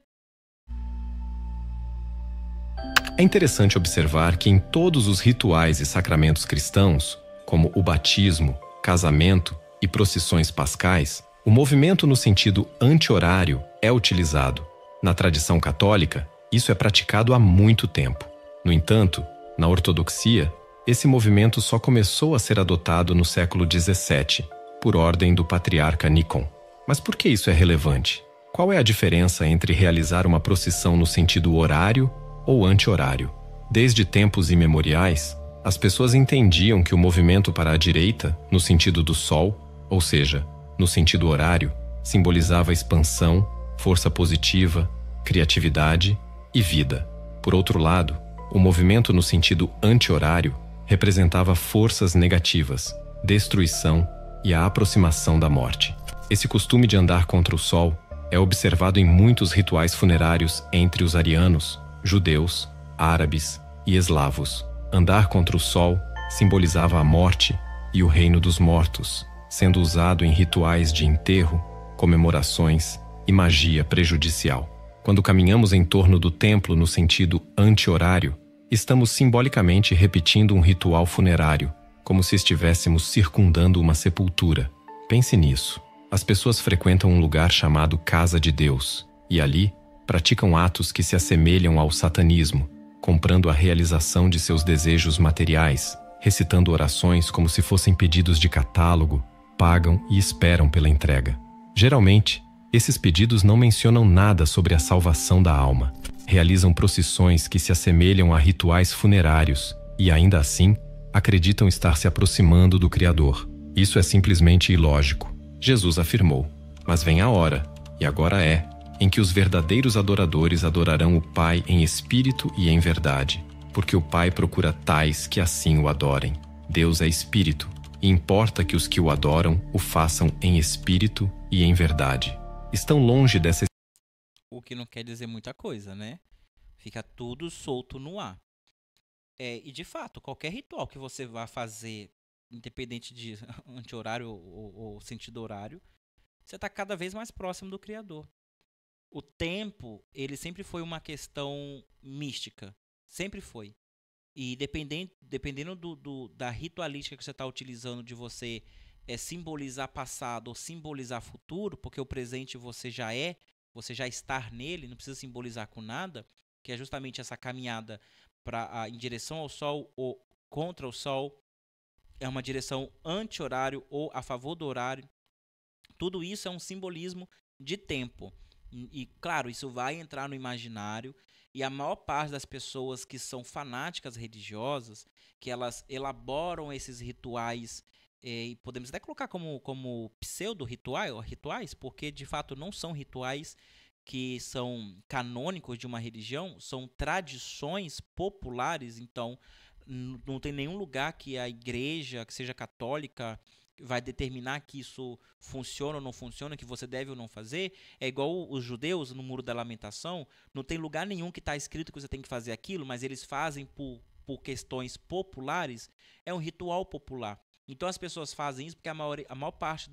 S2: É interessante observar que em todos os rituais e sacramentos cristãos, como o batismo, casamento e procissões pascais, o movimento no sentido anti-horário é utilizado. Na tradição católica, isso é praticado há muito tempo. No entanto, na ortodoxia, esse movimento só começou a ser adotado no século XVII, por ordem do patriarca Nikon. Mas por que isso é relevante? Qual é a diferença entre realizar uma procissão no sentido horário ou anti-horário? Desde tempos imemoriais, as pessoas entendiam que o movimento para a direita, no sentido do sol, ou seja, no sentido horário, simbolizava expansão, força positiva, criatividade e vida. Por outro lado, o movimento no sentido anti-horário representava forças negativas, destruição e a aproximação da morte. Esse costume de andar contra o sol é observado em muitos rituais funerários entre os arianos, judeus, árabes e eslavos. Andar contra o sol simbolizava a morte e o reino dos mortos, sendo usado em rituais de enterro, comemorações e magia prejudicial. Quando caminhamos em torno do templo no sentido anti-horário, estamos simbolicamente repetindo um ritual funerário, como se estivéssemos circundando uma sepultura. Pense nisso. As pessoas frequentam um lugar chamado Casa de Deus, e ali praticam atos que se assemelham ao satanismo, comprando a realização de seus desejos materiais, recitando orações como se fossem pedidos de catálogo, pagam e esperam pela entrega. Geralmente, esses pedidos não mencionam nada sobre a salvação da alma. Realizam procissões que se assemelham a rituais funerários e, ainda assim, acreditam estar se aproximando do Criador. Isso é simplesmente ilógico. Jesus afirmou: "Mas vem a hora, e agora é, em que os verdadeiros adoradores adorarão o Pai em espírito e em verdade, porque o Pai procura tais que assim o adorem. Deus é espírito, e importa que os que o adoram o façam em espírito e em verdade." Estão longe dessa...
S1: O que não quer dizer muita coisa, né? Fica tudo solto no ar. E de fato, qualquer ritual que você vá fazer, independente de anti-horário ou sentido horário, você está cada vez mais próximo do Criador. O tempo, ele sempre foi uma questão mística. Sempre foi. E dependendo da ritualística que você está utilizando, de você simbolizar passado ou simbolizar futuro, porque o presente você já está nele, não precisa simbolizar com nada, que é justamente essa caminhada em direção ao sol ou contra o sol, é uma direção anti-horário ou a favor do horário. Tudo isso é um simbolismo de tempo. E claro, isso vai entrar no imaginário, e a maior parte das pessoas que são fanáticas religiosas, que elas elaboram esses rituais, e podemos até colocar como pseudo-rituais, porque de fato não são rituais que são canônicos de uma religião, são tradições populares. Então não tem nenhum lugar que a igreja, que seja católica vai determinar que isso funciona ou não funciona, que você deve ou não fazer. É igual os judeus no Muro da Lamentação, não tem lugar nenhum que está escrito que você tem que fazer aquilo, mas eles fazem por questões populares, é um ritual popular. Então as pessoas fazem isso porque a maior parte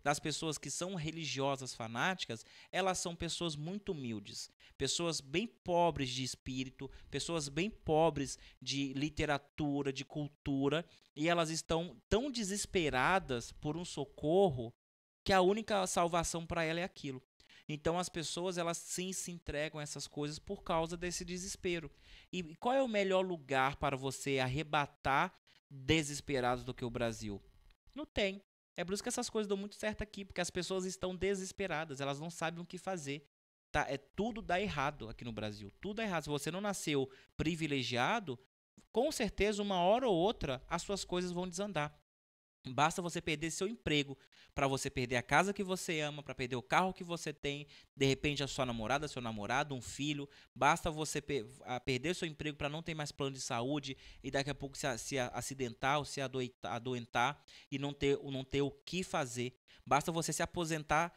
S1: das pessoas que são religiosas fanáticas, elas são pessoas muito humildes, pessoas bem pobres de espírito, pessoas bem pobres de literatura, de cultura, e elas estão tão desesperadas por um socorro que a única salvação para ela é aquilo. Então as pessoas, elas sim se entregam a essas coisas por causa desse desespero. E qual é o melhor lugar para você arrebatar desesperados do que o Brasil? Não tem. É por isso que essas coisas dão muito certo aqui, porque as pessoas estão desesperadas, elas não sabem o que fazer. Tá? Tudo dá errado aqui no Brasil, tudo dá errado. Se você não nasceu privilegiado, com certeza uma hora ou outra as suas coisas vão desandar. Basta você perder seu emprego, para você perder a casa que você ama, para perder o carro que você tem, de repente a sua namorada, seu namorado, um filho. Basta você perder seu emprego para não ter mais plano de saúde e daqui a pouco se acidentar ou se adoentar e não ter o que fazer. Basta você se aposentar,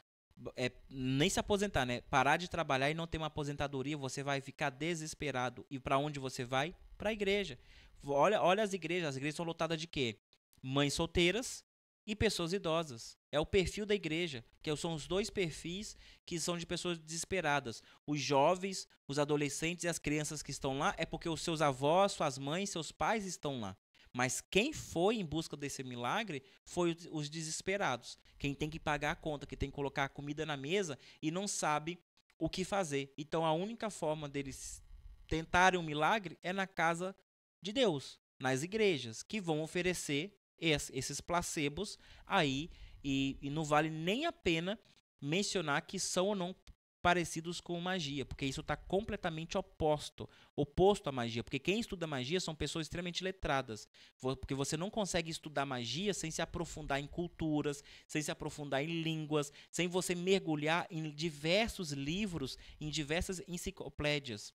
S1: nem se aposentar, né? Parar de trabalhar e não ter uma aposentadoria, você vai ficar desesperado. E para onde você vai? Para a igreja. Olha as igrejas são lotadas de quê? Mães solteiras e pessoas idosas. É o perfil da igreja, que são os dois perfis que são de pessoas desesperadas. Os jovens, os adolescentes e as crianças que estão lá é porque os seus avós, suas mães, seus pais estão lá. Mas quem foi em busca desse milagre foi os desesperados. Quem tem que pagar a conta, que tem que colocar a comida na mesa e não sabe o que fazer. Então a única forma deles tentarem um milagre é na casa de Deus, nas igrejas, que vão oferecer esses placebos aí, e não vale nem a pena mencionar que são ou não parecidos com magia, porque isso está completamente oposto à magia, porque quem estuda magia são pessoas extremamente letradas, porque você não consegue estudar magia sem se aprofundar em culturas, sem se aprofundar em línguas, sem você mergulhar em diversos livros, em diversas enciclopédias.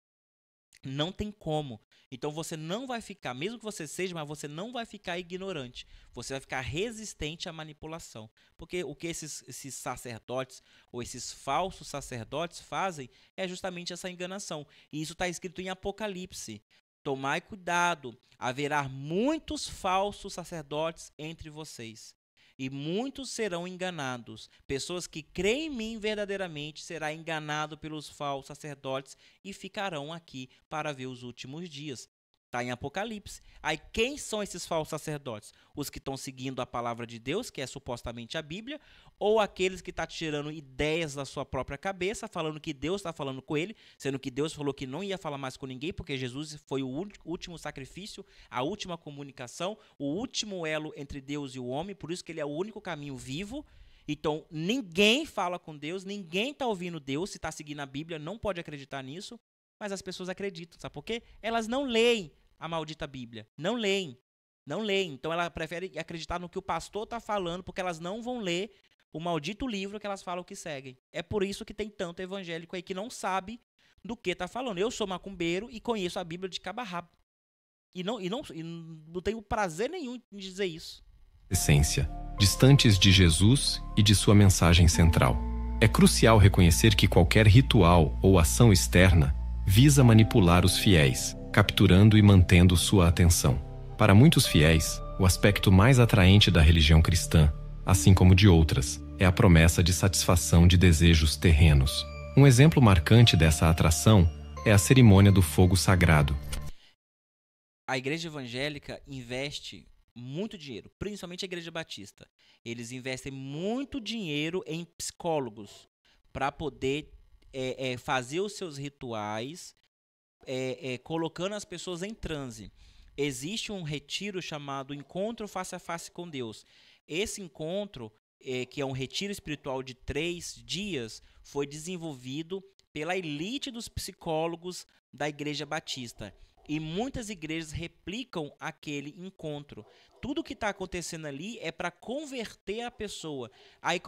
S1: Não tem como. Então você não vai ficar, mesmo que você seja, mas você não vai ficar ignorante. Você vai ficar resistente à manipulação. Porque o que esses sacerdotes ou esses falsos sacerdotes fazem é justamente essa enganação. E isso está escrito em Apocalipse. Tomai cuidado, haverá muitos falsos sacerdotes entre vocês. E muitos serão enganados. Pessoas que creem em mim verdadeiramente serão enganados pelos falsos sacerdotes e ficarão aqui para ver os últimos dias. Está em Apocalipse. Aí quem são esses falsos sacerdotes? Os que estão seguindo a palavra de Deus, que é supostamente a Bíblia, ou aqueles que estão tirando ideias da sua própria cabeça, falando que Deus está falando com ele, sendo que Deus falou que não ia falar mais com ninguém, porque Jesus foi o último sacrifício, a última comunicação, o último elo entre Deus e o homem, por isso que ele é o único caminho vivo. Então ninguém fala com Deus, ninguém está ouvindo Deus, se está seguindo a Bíblia, não pode acreditar nisso, mas as pessoas acreditam, sabe por quê? Elas não leem a maldita Bíblia. Não leem. Então ela prefere acreditar no que o pastor está falando, porque elas não vão ler o maldito livro que elas falam que seguem. É por isso que tem tanto evangélico aí que não sabe do que está falando. Eu sou macumbeiro e conheço a Bíblia de cabo a rabo. E não tenho prazer nenhum em dizer isso.
S2: Essência, distantes de Jesus e de sua mensagem central. É crucial reconhecer que qualquer ritual ou ação externa visa manipular os fiéis, capturando e mantendo sua atenção. Para muitos fiéis, o aspecto mais atraente da religião cristã, assim como de outras, é a promessa de satisfação de desejos terrenos. Um exemplo marcante dessa atração é a cerimônia do fogo sagrado.
S1: A igreja evangélica investe muito dinheiro, principalmente a igreja batista. Eles investem muito dinheiro em psicólogos para poder fazer os seus rituais, colocando as pessoas em transe. Existe um retiro chamado Encontro Face a Face com Deus. Esse encontro, que é um retiro espiritual de 3 dias, foi desenvolvido pela elite dos psicólogos da Igreja Batista. E muitas igrejas replicam aquele encontro. Tudo que está acontecendo ali é para converter a pessoa. Aí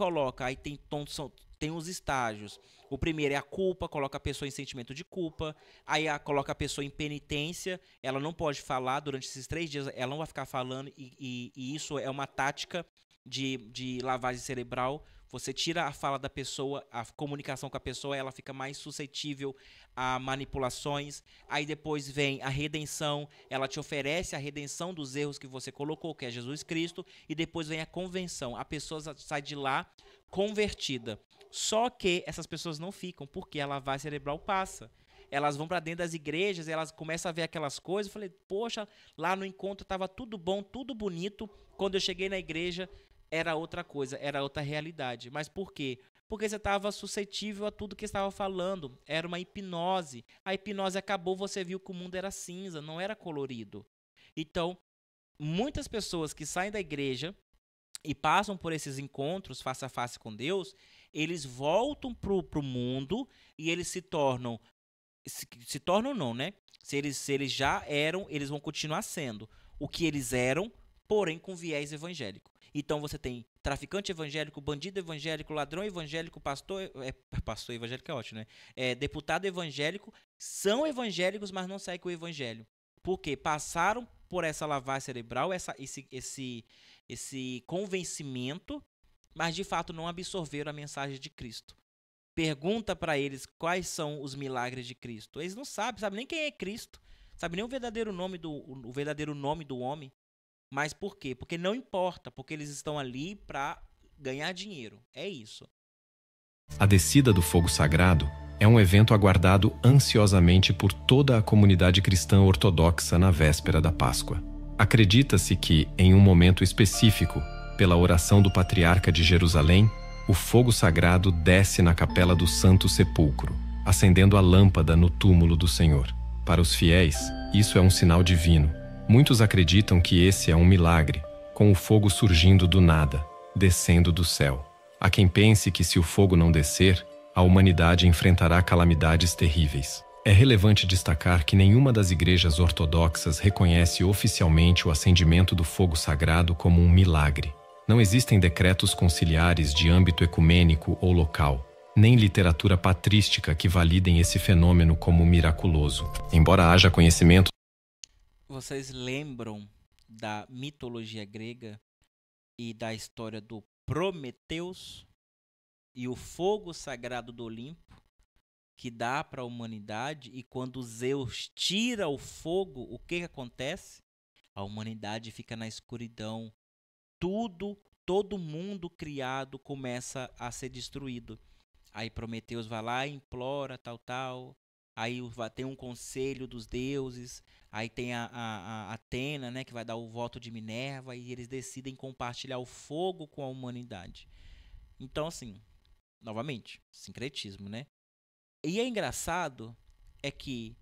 S1: tem os estágios. O primeiro é a culpa, coloca a pessoa em sentimento de culpa. Aí coloca a pessoa em penitência. Ela não pode falar durante esses 3 dias, ela não vai ficar falando. E isso é uma tática de lavagem cerebral. Você tira a fala da pessoa, a comunicação com a pessoa, ela fica mais suscetível a manipulações. Aí depois vem a redenção, ela te oferece a redenção dos erros que você colocou, que é Jesus Cristo, e depois vem a convenção. A pessoa sai de lá convertida. Só que essas pessoas não ficam, porque a lavagem cerebral passa. Elas vão para dentro das igrejas, elas começam a ver aquelas coisas. Eu falei, poxa, lá no encontro estava tudo bom, tudo bonito. Quando eu cheguei na igreja, era outra coisa, era outra realidade. Mas por quê? Porque você estava suscetível a tudo que estava falando. Era uma hipnose. A hipnose acabou, você viu que o mundo era cinza, não era colorido. Então, muitas pessoas que saem da igreja e passam por esses encontros face a face com Deus, eles voltam pro mundo e eles se tornam não, né? Se eles já eram, eles vão continuar sendo o que eles eram, porém com viés evangélico. Então você tem traficante evangélico, bandido evangélico, ladrão evangélico, pastor evangélico é ótimo, né? Deputado evangélico, são evangélicos, mas não seguem o evangelho. Por quê? Passaram por essa lavagem cerebral, esse convencimento, mas de fato não absorveram a mensagem de Cristo. Pergunta para eles quais são os milagres de Cristo. Eles não sabem nem quem é Cristo, sabem nem o verdadeiro nome do homem. Mas por quê? Porque não importa, porque eles estão ali para ganhar dinheiro. É isso.
S2: A descida do fogo sagrado é um evento aguardado ansiosamente por toda a comunidade cristã ortodoxa na véspera da Páscoa. Acredita-se que, em um momento específico, pela oração do patriarca de Jerusalém, o fogo sagrado desce na capela do Santo Sepulcro, acendendo a lâmpada no túmulo do Senhor. Para os fiéis, isso é um sinal divino. Muitos acreditam que esse é um milagre, com o fogo surgindo do nada, descendo do céu. Há quem pense que se o fogo não descer, a humanidade enfrentará calamidades terríveis. É relevante destacar que nenhuma das igrejas ortodoxas reconhece oficialmente o acendimento do fogo sagrado como um milagre. Não existem decretos conciliares de âmbito ecumênico ou local, nem literatura patrística que validem esse fenômeno como miraculoso. Embora haja conhecimento...
S1: Vocês lembram da mitologia grega e da história do Prometeus e o fogo sagrado do Olimpo que dá para a humanidade, e quando Zeus tira o fogo, o que acontece? A humanidade fica na escuridão. Todo mundo criado começa a ser destruído. Aí Prometeus vai lá e implora, tal. Aí tem um conselho dos deuses. Aí tem a Atena, né, que vai dar o voto de Minerva. E eles decidem compartilhar o fogo com a humanidade. Então, assim, novamente, sincretismo, né? E é engraçado é que,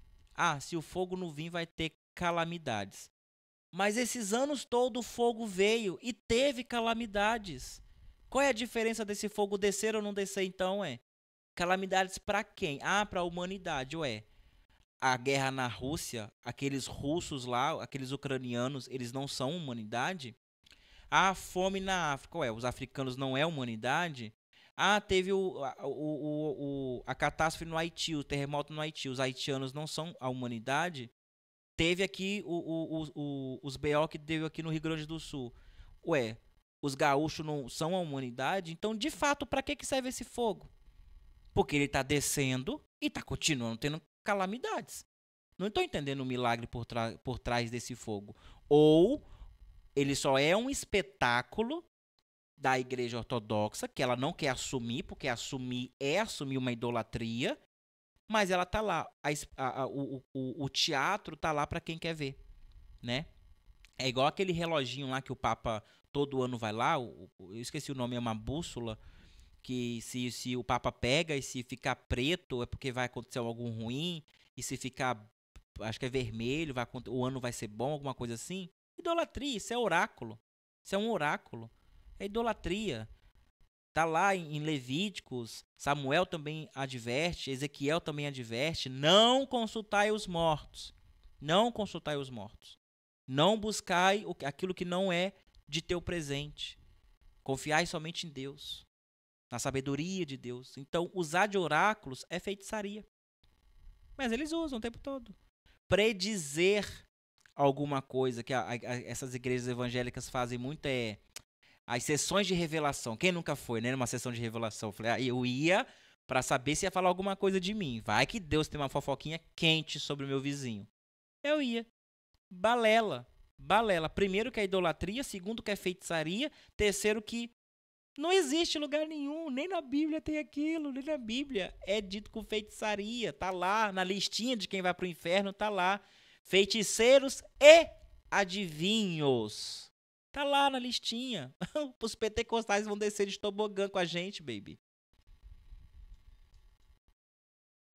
S1: se o fogo não vir, vai ter calamidades. Mas esses anos todo o fogo veio e teve calamidades. Qual é a diferença desse fogo descer ou não descer então, Calamidades para quem? Para a humanidade, A guerra na Rússia, aqueles russos lá, aqueles ucranianos, eles não são humanidade? A fome na África, Os africanos não é humanidade? Teve a catástrofe no Haiti, o terremoto no Haiti, os haitianos não são a humanidade? Teve aqui os BO que teve aqui no Rio Grande do Sul. Os gaúchos não são a humanidade? Então, de fato, para que serve esse fogo? Porque ele está descendo e está continuando tendo calamidades. Não estou entendendo o milagre por trás desse fogo. Ou ele só é um espetáculo da igreja ortodoxa, que ela não quer assumir, porque assumir uma idolatria, mas ela tá lá. O teatro tá lá para quem quer ver, né? É igual aquele reloginho lá que o Papa todo ano vai lá, eu esqueci o nome, é uma bússola, que se o Papa pega e se ficar preto é porque vai acontecer algo ruim, e se ficar, acho que é vermelho, o ano vai ser bom, alguma coisa assim. Idolatria, isso é oráculo. Isso é um oráculo. É idolatria. Tá lá em Levíticos, Samuel também adverte, Ezequiel também adverte, não consultai os mortos. Não consultai os mortos. Não buscai aquilo que não é de teu presente. Confiai somente em Deus, na sabedoria de Deus. Então, usar de oráculos é feitiçaria. Mas eles usam o tempo todo. Predizer alguma coisa que essas igrejas evangélicas fazem muito As sessões de revelação. Quem nunca foi, né? Numa sessão de revelação. Eu ia pra saber se ia falar alguma coisa de mim. Vai que Deus tem uma fofoquinha quente sobre o meu vizinho. Eu ia. Balela. Balela. Primeiro que é idolatria, segundo que é feitiçaria, terceiro que não existe lugar nenhum, nem na Bíblia tem aquilo, nem na Bíblia é dito com feitiçaria, tá lá, na listinha de quem vai pro inferno, tá lá. Feiticeiros e adivinhos. Tá lá na listinha. Os pentecostais vão descer de tobogã com a gente, baby.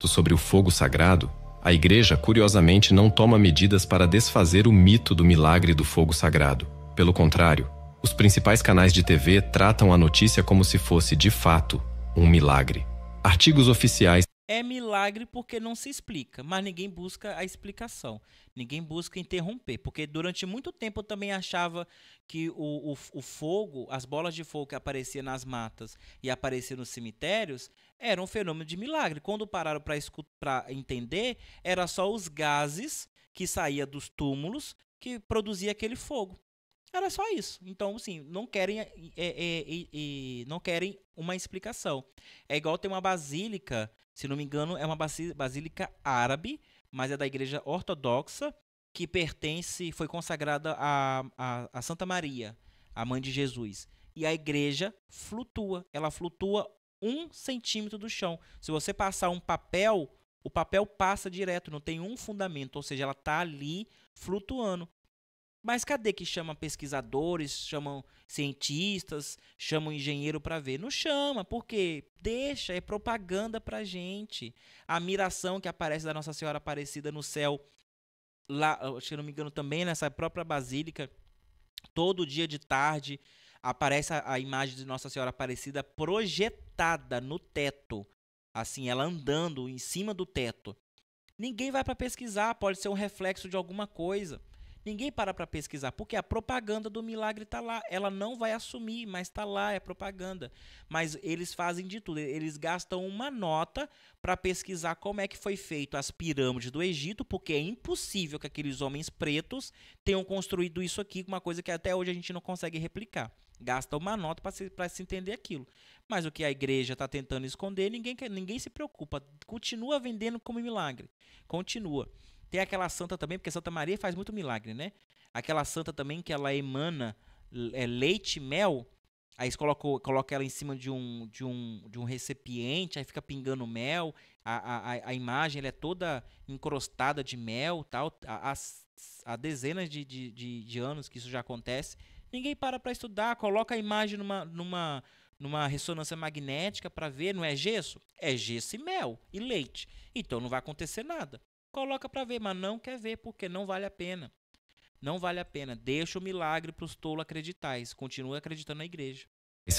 S2: Sobre o fogo sagrado, a Igreja, curiosamente, não toma medidas para desfazer o mito do milagre do fogo sagrado. Pelo contrário, os principais canais de TV tratam a notícia como se fosse, de fato, um milagre. Artigos oficiais.
S1: É milagre porque não se explica, mas ninguém busca a explicação. Ninguém busca interromper, porque durante muito tempo eu também achava que o fogo, as bolas de fogo que apareciam nas matas e apareciam nos cemitérios, era um fenômeno de milagre. Quando pararam para entender, era só os gases que saíam dos túmulos que produzia aquele fogo. Era só isso. Então, assim, não querem uma explicação. É igual ter uma basílica, se não me engano, é uma basílica árabe, mas é da igreja ortodoxa, que foi consagrada a Santa Maria, a mãe de Jesus. E a igreja flutua. Ela flutua 1 centímetro do chão. Se você passar um papel, o papel passa direto, não tem um fundamento. Ou seja, ela está ali flutuando. Mas cadê que chama pesquisadores, chamam cientistas, chamam engenheiro para ver? Não chama, porque deixa, é propaganda pra gente. A miração que aparece da Nossa Senhora Aparecida no céu, lá, se não me engano também nessa própria basílica, todo dia de tarde aparece a imagem de Nossa Senhora Aparecida projetada no teto, assim, ela andando em cima do teto. Ninguém vai para pesquisar, pode ser um reflexo de alguma coisa. Ninguém para pesquisar, porque a propaganda do milagre está lá. Ela não vai assumir, mas está lá, é propaganda. Mas eles fazem de tudo. Eles gastam uma nota para pesquisar como é que foi feito as pirâmides do Egito, porque é impossível que aqueles homens pretos tenham construído isso aqui, uma coisa que até hoje a gente não consegue replicar. Gasta uma nota para se entender aquilo. Mas o que a igreja está tentando esconder, ninguém se preocupa. Continua vendendo como milagre. Continua. Tem aquela santa também, porque Santa Maria faz muito milagre, né? Aquela santa também que ela emana leite e mel, aí coloca ela em cima de um recipiente, aí fica pingando mel, a imagem ela é toda encrostada de mel, tal. Há dezenas de anos que isso já acontece. Ninguém para estudar, coloca a imagem numa ressonância magnética para ver, não é gesso? É gesso e mel e leite. Então não vai acontecer nada. Coloca para ver, mas não quer ver porque não vale a pena. Não vale a pena. Deixa o milagre para os tolos acreditais. Continua acreditando na igreja.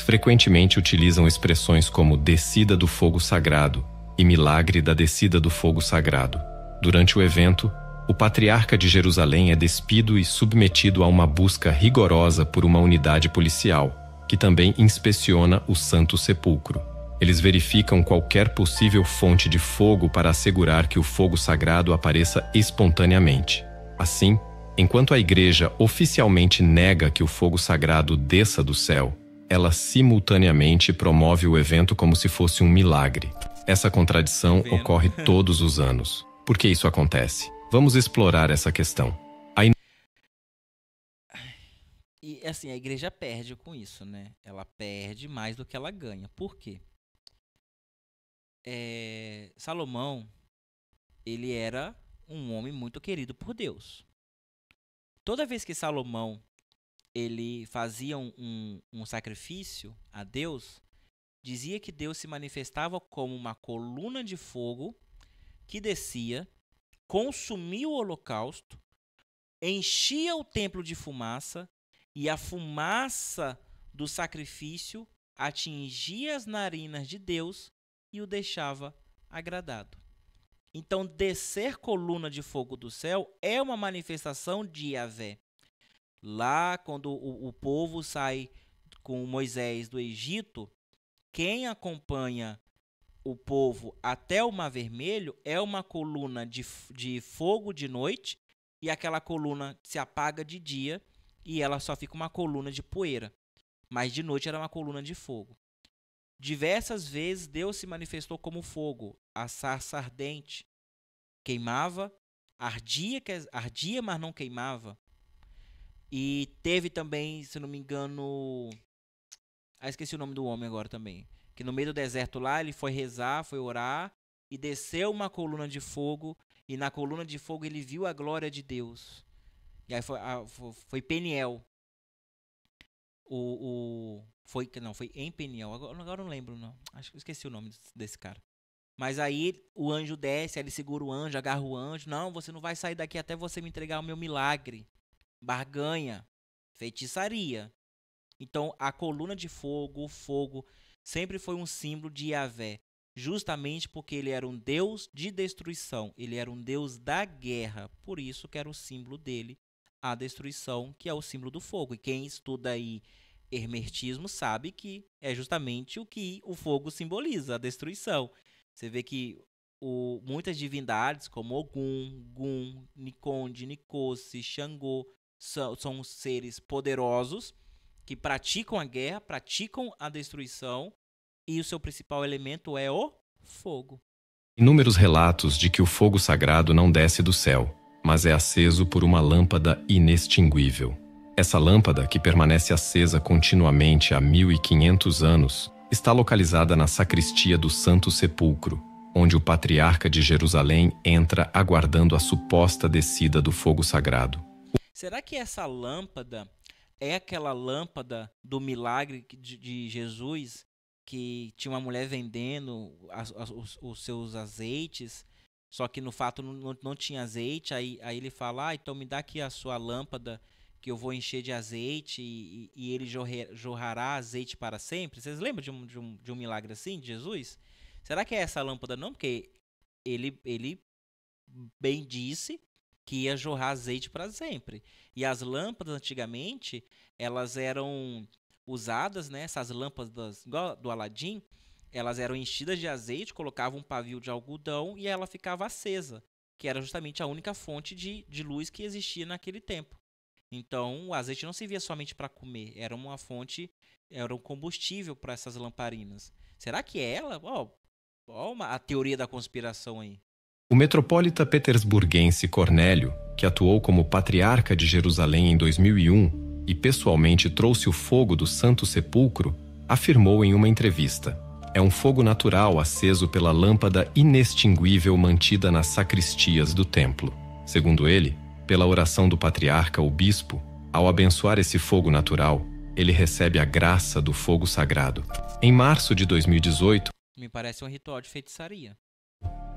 S2: Frequentemente utilizam expressões como descida do fogo sagrado e milagre da descida do fogo sagrado. Durante o evento, o patriarca de Jerusalém é despido e submetido a uma busca rigorosa por uma unidade policial, que também inspeciona o Santo Sepulcro. Eles verificam qualquer possível fonte de fogo para assegurar que o fogo sagrado apareça espontaneamente. Assim, enquanto a igreja oficialmente nega que o fogo sagrado desça do céu, ela simultaneamente promove o evento como se fosse um milagre. Essa contradição ocorre todos os anos. Por que isso acontece? Vamos explorar essa questão.
S1: E assim, a igreja perde com isso, né? Ela perde mais do que ela ganha. Por quê? Salomão, ele era um homem muito querido por Deus. Toda vez que Salomão ele fazia um sacrifício a Deus, dizia que Deus se manifestava como uma coluna de fogo que descia, consumia o holocausto, enchia o templo de fumaça e a fumaça do sacrifício atingia as narinas de Deus e o deixava agradado. Então, descer coluna de fogo do céu é uma manifestação de Yahvé. Lá, quando o povo sai com Moisés do Egito, quem acompanha o povo até o Mar Vermelho é uma coluna de fogo de noite, e aquela coluna se apaga de dia e ela só fica uma coluna de poeira. mas de noite era uma coluna de fogo. Diversas vezes Deus se manifestou como fogo, a sarça ardente, queimava, ardia, mas não queimava. E teve também, se não me engano, esqueci o nome do homem agora também, que no meio do deserto lá ele foi rezar, foi orar e desceu uma coluna de fogo, e na coluna de fogo ele viu a glória de Deus. E aí foi Peniel. Foi em Peniel. Agora eu não lembro, não. Acho que eu esqueci o nome desse cara. Mas aí o anjo desce, aí ele segura o anjo, agarra o anjo. Não, você não vai sair daqui até você me entregar o meu milagre. Barganha. Feitiçaria. Então a coluna de fogo, o fogo, sempre foi um símbolo de Yahvé. Justamente porque ele era um Deus de destruição. Ele era um Deus da guerra. Por isso que era o símbolo dele, a destruição, que é o símbolo do fogo. E quem estuda aí hermetismo sabe que é justamente o que o fogo simboliza, a destruição. Você vê que muitas divindades como Ogum, Gun, Nikonde, Nicose, Xangô são seres poderosos que praticam a guerra, praticam a destruição, e o seu principal elemento é o fogo.
S2: Inúmeros relatos de que o fogo sagrado não desce do céu, mas é aceso por uma lâmpada inextinguível. Essa lâmpada, que permanece acesa continuamente há 1500 anos, está localizada na sacristia do Santo Sepulcro, onde o patriarca de Jerusalém entra aguardando a suposta descida do fogo sagrado.
S1: Será que essa lâmpada é aquela lâmpada do milagre de Jesus, que tinha uma mulher vendendo os seus azeites, só que no fato não tinha azeite, aí ele fala, então me dá aqui a sua lâmpada, que eu vou encher de azeite e ele jorrará azeite para sempre? Vocês lembram de um milagre assim, de Jesus? Será que é essa lâmpada? Não, porque ele bem disse que ia jorrar azeite para sempre. E as lâmpadas, antigamente, elas eram usadas, né? Essas lâmpadas igual do Aladim, elas eram enchidas de azeite, colocavam um pavio de algodão e ela ficava acesa, que era justamente a única fonte de luz que existia naquele tempo. Então, o azeite não servia somente para comer, era uma fonte, era um combustível para essas lamparinas. Será que é ela? A teoria da conspiração aí.
S2: O metropolita petersburguense Cornélio, que atuou como patriarca de Jerusalém em 2001 e pessoalmente trouxe o fogo do Santo Sepulcro, afirmou em uma entrevista: é um fogo natural aceso pela lâmpada inextinguível mantida nas sacristias do templo. Segundo ele, pela oração do patriarca, o bispo, ao abençoar esse fogo natural, ele recebe a graça do fogo sagrado. Em março de 2018,
S1: me parece um ritual de feitiçaria.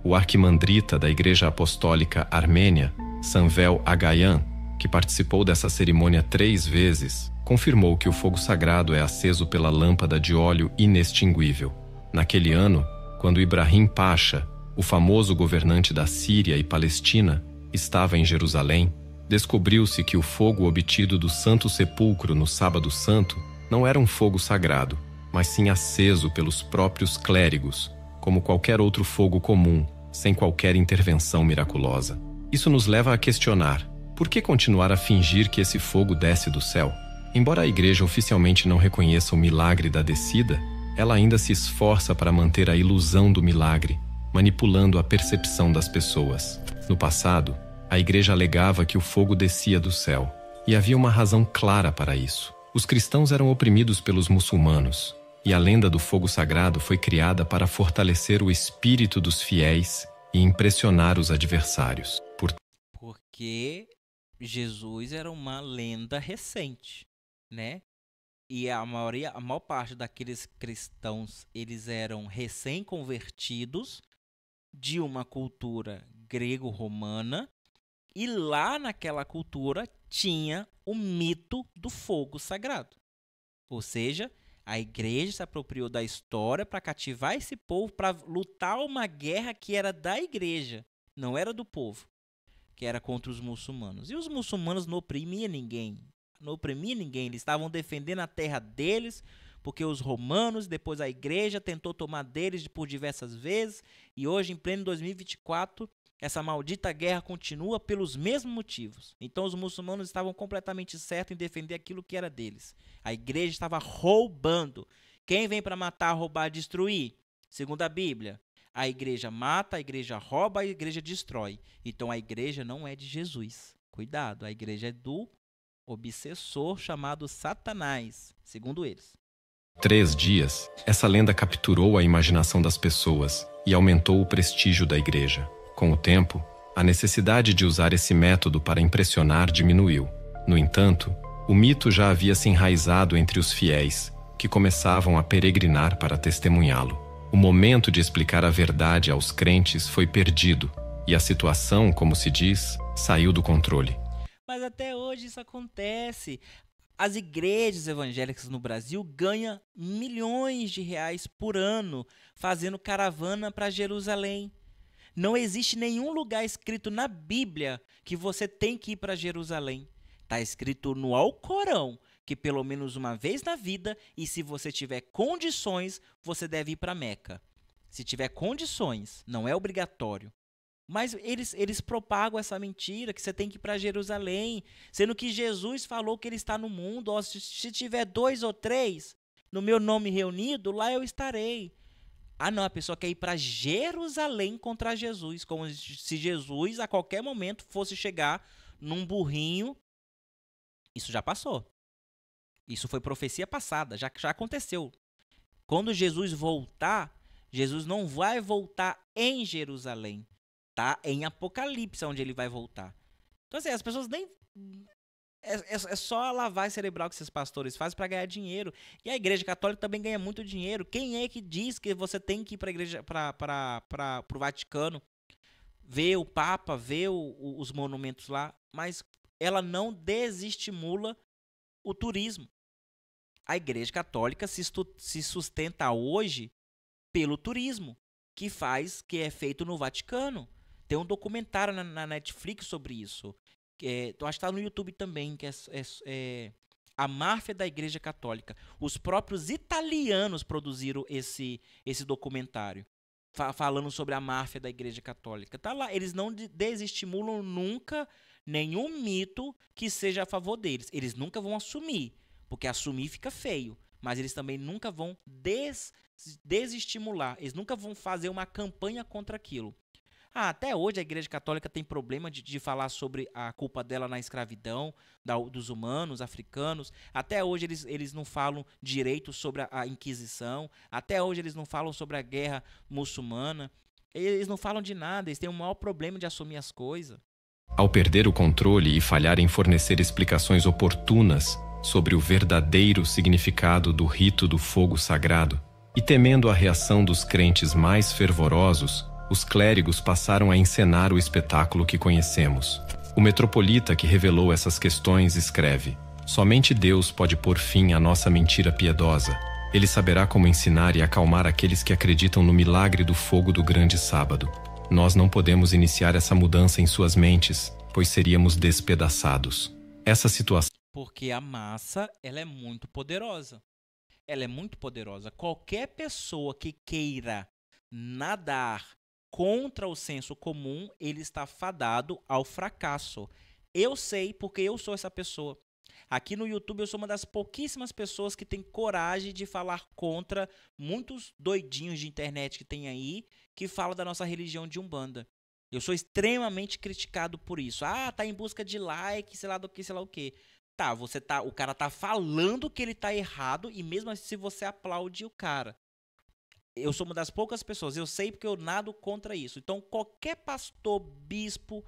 S2: O arquimandrita da Igreja Apostólica Armênia, Samvel Agayan, que participou dessa cerimônia 3 vezes, confirmou que o fogo sagrado é aceso pela lâmpada de óleo inextinguível. Naquele ano, quando Ibrahim Pasha, o famoso governante da Síria e Palestina, estava em Jerusalém, descobriu-se que o fogo obtido do Santo Sepulcro no Sábado Santo não era um fogo sagrado, mas sim aceso pelos próprios clérigos, como qualquer outro fogo comum, sem qualquer intervenção miraculosa. Isso nos leva a questionar: por que continuar a fingir que esse fogo desce do céu? Embora a Igreja oficialmente não reconheça o milagre da descida, ela ainda se esforça para manter a ilusão do milagre, manipulando a percepção das pessoas. No passado, a Igreja alegava que o fogo descia do céu, e havia uma razão clara para isso. Os cristãos eram oprimidos pelos muçulmanos, e a lenda do fogo sagrado foi criada para fortalecer o espírito dos fiéis e impressionar os adversários.
S1: Porque Jesus era uma lenda recente, né? E a maior parte daqueles cristãos, eles eram recém-convertidos de uma cultura grego-romana, e lá naquela cultura tinha o mito do fogo sagrado. Ou seja, a igreja se apropriou da história para cativar esse povo, para lutar uma guerra que era da igreja, não era do povo, que era contra os muçulmanos. E os muçulmanos não oprimiam ninguém. Eles estavam defendendo a terra deles, porque os romanos, depois a igreja tentou tomar deles por diversas vezes, e hoje, em pleno 2024, essa maldita guerra continua pelos mesmos motivos. Então os muçulmanos estavam completamente certos em defender aquilo que era deles. A igreja estava roubando. Quem vem para matar, roubar, destruir? Segundo a Bíblia, a igreja mata, a igreja rouba, a igreja destrói. Então a igreja não é de Jesus. Cuidado, a igreja é do obsessor chamado Satanás, segundo eles.
S2: 3 dias, essa lenda capturou a imaginação das pessoas e aumentou o prestígio da igreja. Com o tempo, a necessidade de usar esse método para impressionar diminuiu. No entanto, o mito já havia se enraizado entre os fiéis, que começavam a peregrinar para testemunhá-lo. O momento de explicar a verdade aos crentes foi perdido, e a situação, como se diz, saiu do controle.
S1: Mas até hoje isso acontece. As igrejas evangélicas no Brasil ganham milhões de reais por ano fazendo caravana para Jerusalém. Não existe nenhum lugar escrito na Bíblia que você tem que ir para Jerusalém. Está escrito no Alcorão que pelo menos uma vez na vida, e se você tiver condições, você deve ir para Meca. Se tiver condições, não é obrigatório. Mas eles propagam essa mentira que você tem que ir para Jerusalém, sendo que Jesus falou que ele está no mundo. Ó, se tiver 2 ou 3 no meu nome reunido, lá eu estarei. Ah, não, a pessoa quer ir para Jerusalém contra Jesus, como se Jesus a qualquer momento fosse chegar num burrinho. Isso já passou. Isso foi profecia passada, já aconteceu. Quando Jesus voltar, Jesus não vai voltar em Jerusalém. Tá? Em Apocalipse onde ele vai voltar. Então assim, as pessoas nem... É só a lavagem cerebral que esses pastores fazem para ganhar dinheiro. E a igreja católica também ganha muito dinheiro. Quem é que diz que você tem que ir para a igreja, para o Vaticano, ver o Papa, ver os monumentos lá, mas ela não desestimula o turismo. A igreja católica se sustenta hoje pelo turismo, que é feito no Vaticano. Tem um documentário na Netflix sobre isso. Eu acho que está no YouTube também, que é A Máfia da Igreja Católica. Os próprios italianos produziram esse documentário, falando sobre a máfia da Igreja Católica. Tá lá. Eles não desestimulam nunca nenhum mito que seja a favor deles. Eles nunca vão assumir, porque assumir fica feio. Mas eles também nunca vão desestimular. Eles nunca vão fazer uma campanha contra aquilo. Até hoje a Igreja Católica tem problema de falar sobre a culpa dela na escravidão dos humanos, africanos. Até hoje eles não falam direito sobre a Inquisição. Até hoje eles não falam sobre a guerra muçulmana. Eles não falam de nada, eles têm o maior problema de assumir as coisas.
S2: Ao perder o controle e falhar em fornecer explicações oportunas sobre o verdadeiro significado do rito do fogo sagrado, e temendo a reação dos crentes mais fervorosos, os clérigos passaram a encenar o espetáculo que conhecemos. O metropolita que revelou essas questões escreve: somente Deus pode pôr fim à nossa mentira piedosa. Ele saberá como ensinar e acalmar aqueles que acreditam no milagre do fogo do grande sábado. Nós não podemos iniciar essa mudança em suas mentes, pois seríamos despedaçados. Essa situação...
S1: Porque a massa, ela é muito poderosa. Ela é muito poderosa. Qualquer pessoa que queira nadar contra o senso comum, ele está fadado ao fracasso. Eu sei porque eu sou essa pessoa. Aqui no YouTube eu sou uma das pouquíssimas pessoas que tem coragem de falar contra muitos doidinhos de internet que tem aí, que falam da nossa religião de Umbanda. Eu sou extremamente criticado por isso. Ah, tá em busca de like, sei lá do que, sei lá o que. Tá, o cara tá falando que ele tá errado e mesmo assim você aplaude o cara. Eu sou uma das poucas pessoas, eu sei porque eu nado contra isso. Então, qualquer pastor, bispo,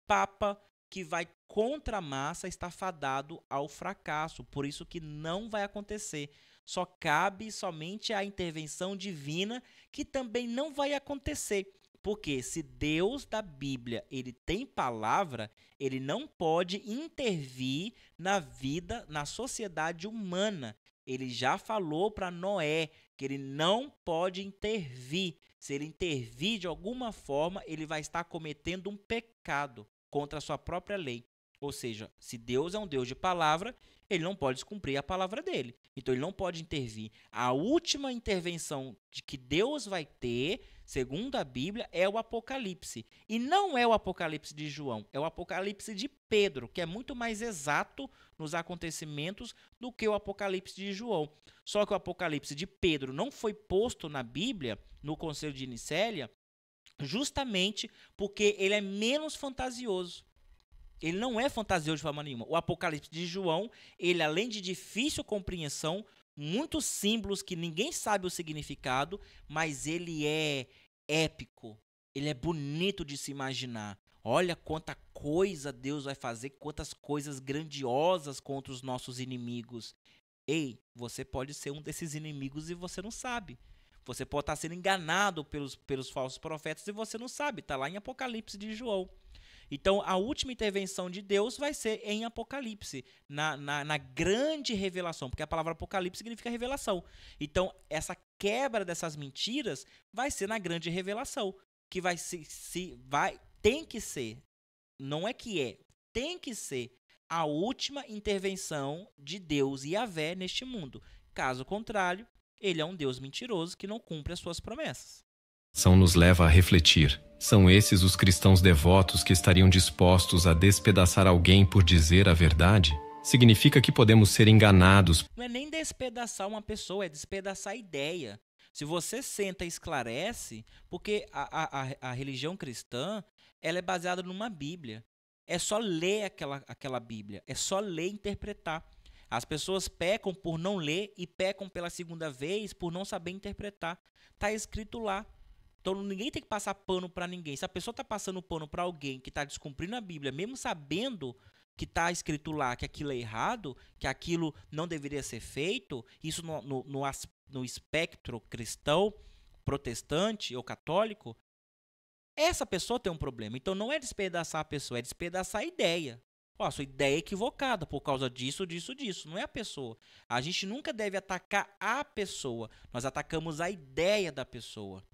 S1: papa que vai contra a massa está fadado ao fracasso. Por isso que não vai acontecer. Só cabe somente a intervenção divina, que também não vai acontecer. Porque se Deus da Bíblia ele tem palavra, ele não pode intervir na vida, na sociedade humana. Ele já falou para Noé que ele não pode intervir. Se ele intervir de alguma forma, ele vai estar cometendo um pecado contra a sua própria lei. Ou seja, se Deus é um Deus de palavra, ele não pode descumprir a palavra dele. Então ele não pode intervir. A última intervenção de que Deus vai ter, segundo a Bíblia, é o Apocalipse. E não é o Apocalipse de João, é o Apocalipse de Pedro, que é muito mais exato nos acontecimentos do que o Apocalipse de João. Só que o Apocalipse de Pedro não foi posto na Bíblia, no Concílio de Nicéia, justamente porque ele é menos fantasioso. Ele não é fantasioso de forma nenhuma. O Apocalipse de João, ele além de difícil compreensão, muitos símbolos que ninguém sabe o significado, mas ele é épico. Ele é bonito de se imaginar. Olha quanta coisa Deus vai fazer, quantas coisas grandiosas contra os nossos inimigos. Ei, você pode ser um desses inimigos e você não sabe. Você pode estar sendo enganado pelos falsos profetas e você não sabe. Está lá em Apocalipse de João. Então, a última intervenção de Deus vai ser em Apocalipse, na grande revelação, porque a palavra Apocalipse significa revelação. Então, essa quebra dessas mentiras vai ser na grande revelação, que tem que ser, não é que é, tem que ser a última intervenção de Deus e Yahvé neste mundo. Caso contrário, ele é um Deus mentiroso que não cumpre as suas promessas.
S2: Nos leva a refletir. São esses os cristãos devotos que estariam dispostos a despedaçar alguém por dizer a verdade? Significa que podemos ser enganados.
S1: Não é nem despedaçar uma pessoa, é despedaçar a ideia. Se você senta e esclarece, porque a religião cristã, ela é baseada numa Bíblia. É só ler aquela Bíblia, é só ler e interpretar. As pessoas pecam por não ler e pecam pela segunda vez por não saber interpretar. Está escrito lá. Então ninguém tem que passar pano para ninguém. Se a pessoa está passando pano para alguém que está descumprindo a Bíblia, mesmo sabendo que está escrito lá que aquilo é errado, que aquilo não deveria ser feito, isso no espectro cristão, protestante ou católico, essa pessoa tem um problema. Então não é despedaçar a pessoa, é despedaçar a ideia. Ó, sua ideia é equivocada por causa disso, disso, disso. Não é a pessoa. A gente nunca deve atacar a pessoa. Nós atacamos a ideia da pessoa.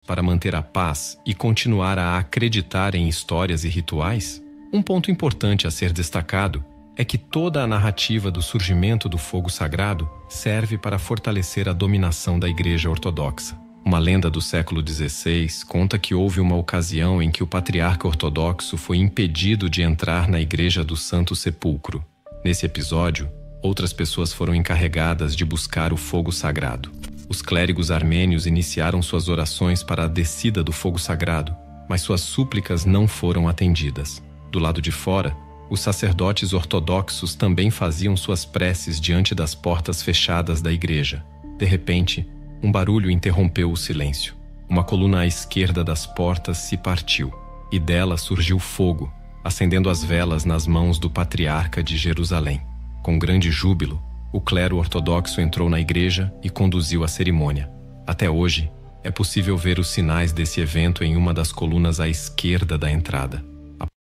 S2: Para manter a paz e continuar a acreditar em histórias e rituais, um ponto importante a ser destacado é que toda a narrativa do surgimento do fogo sagrado serve para fortalecer a dominação da Igreja Ortodoxa. Uma lenda do século XVI conta que houve uma ocasião em que o patriarca ortodoxo foi impedido de entrar na Igreja do Santo Sepulcro. Nesse episódio, outras pessoas foram encarregadas de buscar o fogo sagrado. Os clérigos armênios iniciaram suas orações para a descida do fogo sagrado, mas suas súplicas não foram atendidas. Do lado de fora, os sacerdotes ortodoxos também faziam suas preces diante das portas fechadas da igreja. De repente, um barulho interrompeu o silêncio. Uma coluna à esquerda das portas se partiu, e dela surgiu fogo, acendendo as velas nas mãos do patriarca de Jerusalém. Com grande júbilo, o clero ortodoxo entrou na igreja e conduziu a cerimônia. Até hoje, é possível ver os sinais desse evento em uma das colunas à esquerda da entrada.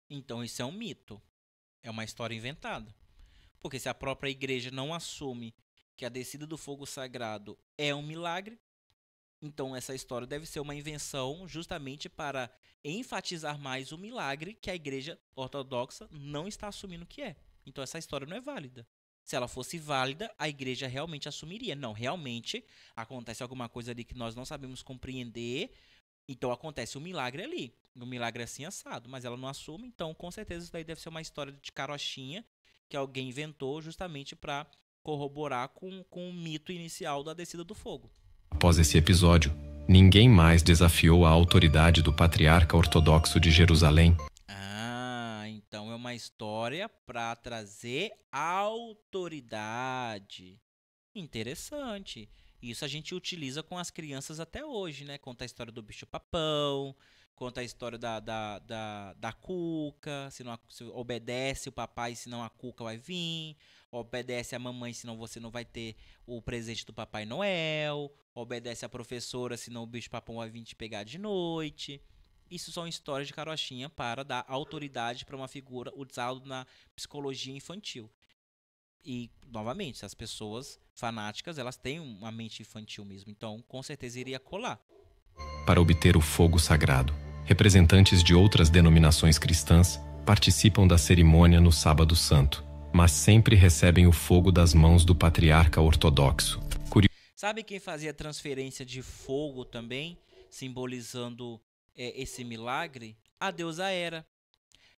S1: Então isso é um mito. É uma história inventada. Porque se a própria igreja não assume que a descida do fogo sagrado é um milagre, então essa história deve ser uma invenção justamente para enfatizar mais o milagre que a igreja ortodoxa não está assumindo que é. Então essa história não é válida. Se ela fosse válida, a igreja realmente assumiria. Não, realmente acontece alguma coisa ali que nós não sabemos compreender, então acontece um milagre ali. Um milagre assim assado, mas ela não assume, então com certeza isso daí deve ser uma história de carochinha que alguém inventou justamente para corroborar com o mito inicial da descida do fogo.
S2: Após esse episódio, ninguém mais desafiou a autoridade do patriarca ortodoxo de Jerusalém.
S1: Então é uma história para trazer autoridade. Interessante. Isso a gente utiliza com as crianças até hoje, né? Conta a história do bicho-papão, conta a história da cuca, se obedece o papai, senão a cuca vai vir, obedece a mamãe, senão você não vai ter o presente do Papai Noel, obedece a professora, senão o bicho-papão vai vir te pegar de noite. Isso são histórias de carochinha para dar autoridade para uma figura usada na psicologia infantil. E, novamente, as pessoas fanáticas, elas têm uma mente infantil mesmo. Então, com certeza, iria colar.
S2: Para obter o fogo sagrado, representantes de outras denominações cristãs participam da cerimônia no Sábado Santo, mas sempre recebem o fogo das mãos do patriarca ortodoxo.
S1: Sabe quem fazia transferência de fogo também, simbolizando esse milagre? A deusa Hera.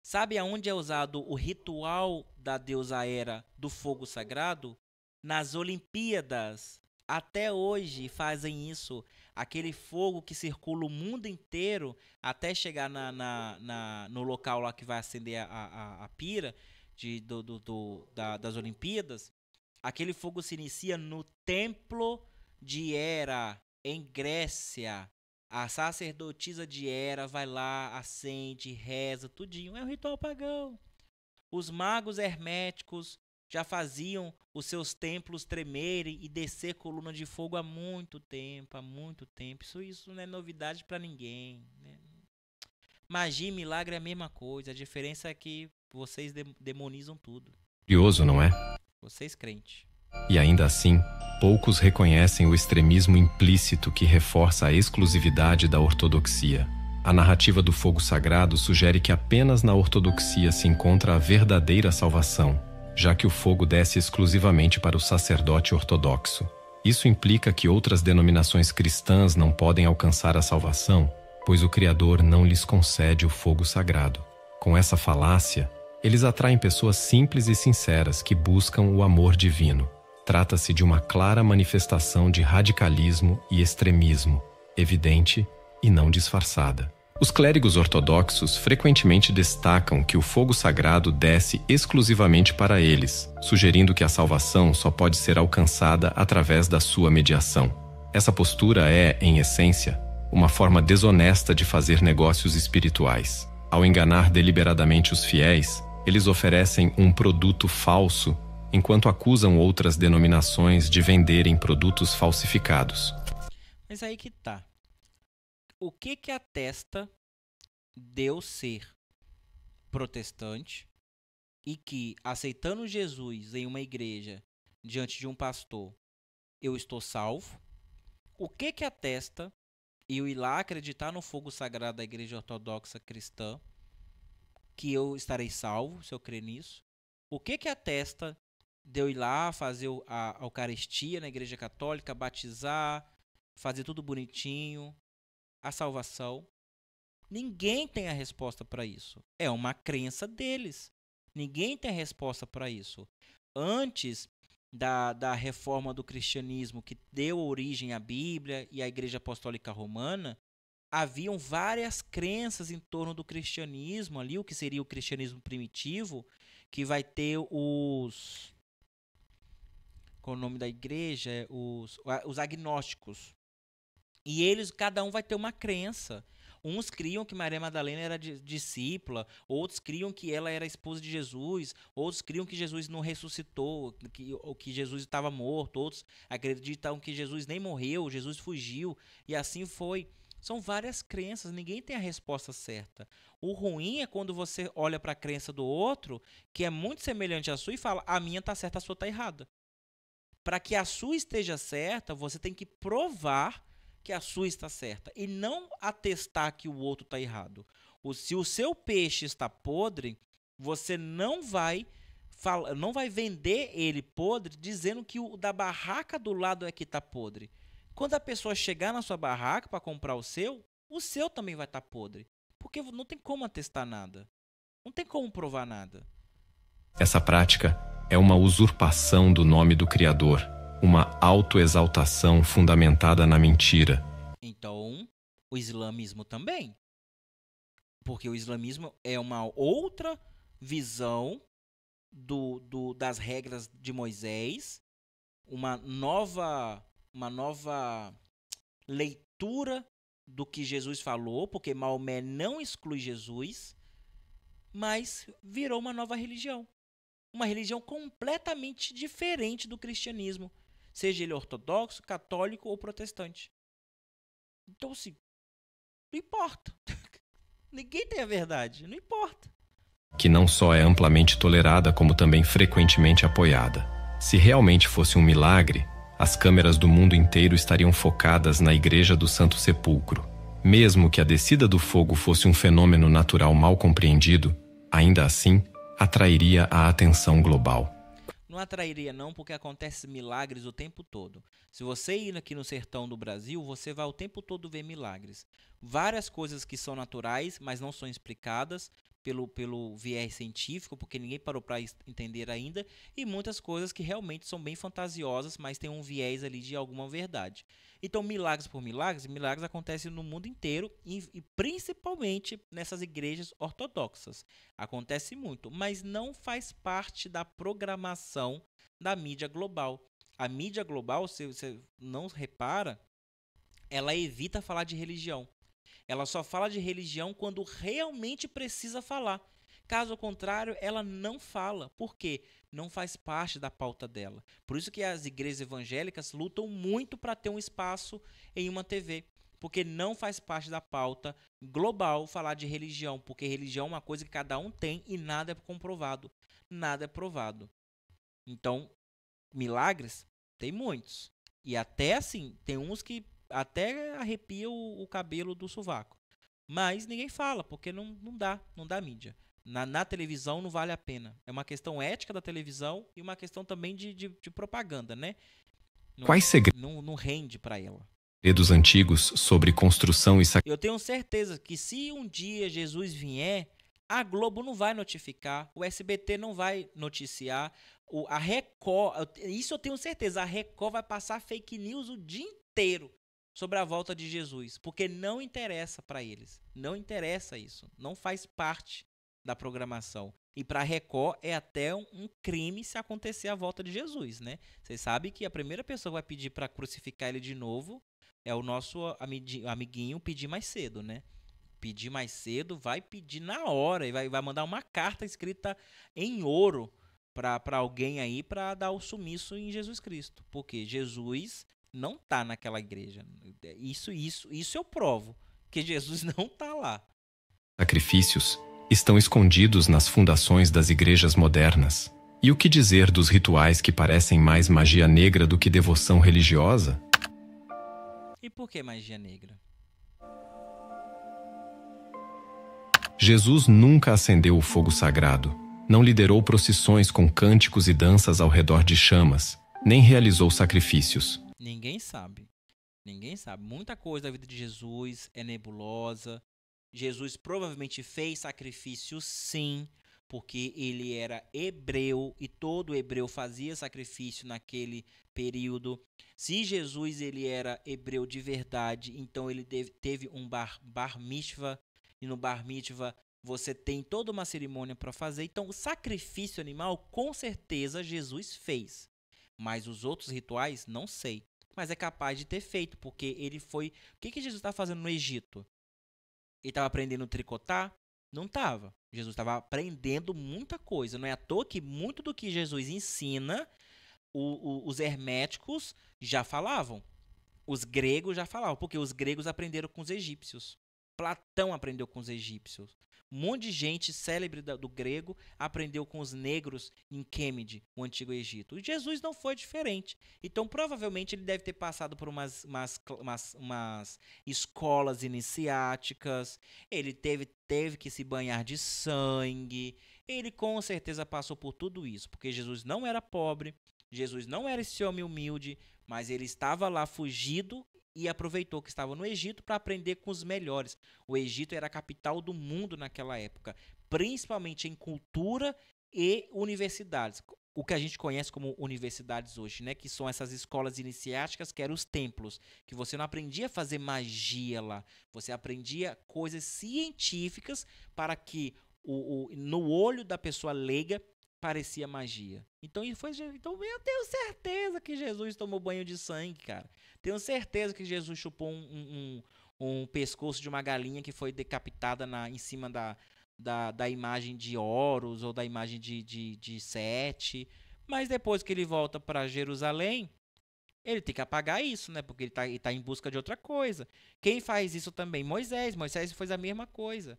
S1: Sabe aonde é usado o ritual da deusa Hera do fogo sagrado? Nas Olimpíadas. Até hoje fazem isso. Aquele fogo que circula o mundo inteiro até chegar no local lá que vai acender a pira das Olimpíadas. Aquele fogo se inicia no Templo de Hera, em Grécia. A sacerdotisa de Hera vai lá, acende, reza, tudinho. É um ritual pagão. Os magos herméticos já faziam os seus templos tremerem e descer coluna de fogo há muito tempo, Isso não é novidade para ninguém, né? Magia e milagre é a mesma coisa. A diferença é que vocês demonizam tudo.
S2: Curioso, não é?
S1: Vocês crentes.
S2: E ainda assim, poucos reconhecem o extremismo implícito que reforça a exclusividade da ortodoxia. A narrativa do fogo sagrado sugere que apenas na ortodoxia se encontra a verdadeira salvação, já que o fogo desce exclusivamente para o sacerdote ortodoxo. Isso implica que outras denominações cristãs não podem alcançar a salvação, pois o Criador não lhes concede o fogo sagrado. Com essa falácia, eles atraem pessoas simples e sinceras que buscam o amor divino. Trata-se de uma clara manifestação de radicalismo e extremismo, evidente e não disfarçada. Os clérigos ortodoxos frequentemente destacam que o fogo sagrado desce exclusivamente para eles, sugerindo que a salvação só pode ser alcançada através da sua mediação. Essa postura é, em essência, uma forma desonesta de fazer negócios espirituais. Ao enganar deliberadamente os fiéis, eles oferecem um produto falso, enquanto acusam outras denominações de venderem produtos falsificados.
S1: Mas aí que tá. O que atesta Deus ser protestante e que, aceitando Jesus em uma igreja, diante de um pastor, eu estou salvo? O que atesta eu ir lá acreditar no fogo sagrado da igreja ortodoxa cristã, que eu estarei salvo, se eu crer nisso? O que atesta de eu ir lá fazer a Eucaristia na igreja católica, batizar, fazer tudo bonitinho, a salvação? Ninguém tem a resposta para isso. É uma crença deles. Ninguém tem a resposta para isso. Antes da reforma do cristianismo, que deu origem à Bíblia e à Igreja Apostólica Romana, haviam várias crenças em torno do cristianismo ali, o que seria o cristianismo primitivo, que vai ter os... Qual é o nome da igreja? Os agnósticos. E eles, cada um vai ter uma crença. Uns criam que Maria Madalena era discípula, outros criam que ela era esposa de Jesus, outros criam que Jesus não ressuscitou, que Jesus estava morto, outros acreditam que Jesus nem morreu, Jesus fugiu, e assim foi. São várias crenças, ninguém tem a resposta certa. O ruim é quando você olha para a crença do outro, que é muito semelhante à sua, e fala, a minha está certa, a sua está errada. Para que a sua esteja certa, você tem que provar que a sua está certa e não atestar que o outro está errado. Se o seu peixe está podre, você não vai vender ele podre dizendo que o da barraca do lado é que está podre. Quando a pessoa chegar na sua barraca para comprar o seu também vai estar podre. Porque não tem como atestar nada. Não tem como provar nada.
S2: Essa prática é uma usurpação do nome do Criador, uma autoexaltação fundamentada na mentira.
S1: Então, o islamismo também. Porque o islamismo é uma outra visão das regras de Moisés, uma nova leitura do que Jesus falou, porque Maomé não exclui Jesus, mas virou uma nova religião. Uma religião completamente diferente do cristianismo, seja ele ortodoxo, católico ou protestante. Então, assim, não importa. Ninguém tem a verdade, não importa.
S2: Que não só é amplamente tolerada, como também frequentemente apoiada. Se realmente fosse um milagre, as câmeras do mundo inteiro estariam focadas na Igreja do Santo Sepulcro. Mesmo que a descida do fogo fosse um fenômeno natural mal compreendido, Ainda assim, atrairia a atenção global.
S1: Não atrairia não, porque acontece milagres o tempo todo. Se você ir aqui no sertão do Brasil, você vai o tempo todo ver milagres. Várias coisas que são naturais, mas não são explicadas pelo viés científico, porque ninguém parou para entender ainda, e muitas coisas que realmente são bem fantasiosas, mas tem um viés ali de alguma verdade. Então, milagres por milagres, milagres acontecem no mundo inteiro e principalmente nessas igrejas ortodoxas. Acontece muito, mas não faz parte da programação da mídia global. A mídia global, se você não repara, ela evita falar de religião. Ela só fala de religião quando realmente precisa falar. Caso contrário, ela não fala. Por quê? Não faz parte da pauta dela. Por isso que as igrejas evangélicas lutam muito para ter um espaço em uma TV. Porque não faz parte da pauta global falar de religião. Porque religião é uma coisa que cada um tem e nada é comprovado. Nada é provado. Então, milagres, tem muitos. E até assim, tem uns que até arrepia o cabelo do sovaco. Mas ninguém fala, porque não dá mídia. Na televisão não vale a pena. É uma questão ética da televisão e uma questão também de propaganda, né?
S2: Quais segredos
S1: não rende para ela.
S2: Antigos sobre construção e
S1: Eu tenho certeza que se um dia Jesus vier, a Globo não vai notificar, o SBT não vai noticiar, a Record, isso eu tenho certeza, a Record vai passar fake news o dia inteiro sobre a volta de Jesus, porque não interessa para eles, não interessa isso, não faz parte da programação. E para a Record é até um crime se acontecer a volta de Jesus, né? Vocês sabem que a primeira pessoa que vai pedir para crucificar ele de novo é o nosso amiguinho Pedir Mais Cedo, né? Pedir Mais Cedo vai pedir na hora e vai mandar uma carta escrita em ouro para alguém aí para dar o sumiço em Jesus Cristo, porque Jesus não tá naquela igreja. Isso eu provo, que Jesus não tá lá.
S2: Sacrifícios estão escondidos nas fundações das igrejas modernas. E o que dizer dos rituais que parecem mais magia negra do que devoção religiosa?
S1: E por que magia negra?
S2: Jesus nunca acendeu o fogo sagrado, não liderou procissões com cânticos e danças ao redor de chamas, nem realizou sacrifícios.
S1: Ninguém sabe. Ninguém sabe. Muita coisa da vida de Jesus é nebulosa. Jesus provavelmente fez sacrifício, sim, porque ele era hebreu e todo hebreu fazia sacrifício naquele período. Se Jesus ele era hebreu de verdade, então ele teve um bar mitzvah, e no bar mitzvah você tem toda uma cerimônia para fazer. Então o sacrifício animal com certeza Jesus fez, mas os outros rituais não sei. Mas é capaz de ter feito, porque ele foi... O que Jesus está fazendo no Egito? Ele estava aprendendo a tricotar? Não estava. Jesus estava aprendendo muita coisa. Não é à toa que muito do que Jesus ensina, os herméticos já falavam. Os gregos já falavam, porque os gregos aprenderam com os egípcios. Platão aprendeu com os egípcios. Um monte de gente célebre do grego aprendeu com os negros em Quêmide, o Antigo Egito. E Jesus não foi diferente. Então, provavelmente, ele deve ter passado por umas escolas iniciáticas. Ele teve que se banhar de sangue. Ele, com certeza, passou por tudo isso. Porque Jesus não era pobre. Jesus não era esse homem humilde. Mas ele estava lá fugido e aproveitou que estava no Egito para aprender com os melhores. O Egito era a capital do mundo naquela época, principalmente em cultura e universidades. O que a gente conhece como universidades hoje, né? Que são essas escolas iniciáticas, que eram os templos, que você não aprendia a fazer magia lá, você aprendia coisas científicas para que no olho da pessoa leiga parecia magia. Então eu tenho certeza que Jesus tomou banho de sangue, cara. Tenho certeza que Jesus chupou um pescoço de uma galinha que foi decapitada em cima da imagem de Horus ou da imagem de Sete. Mas depois que ele volta para Jerusalém, ele tem que apagar isso, né? Porque ele tá em busca de outra coisa. Quem faz isso também? Moisés. Moisés fez a mesma coisa.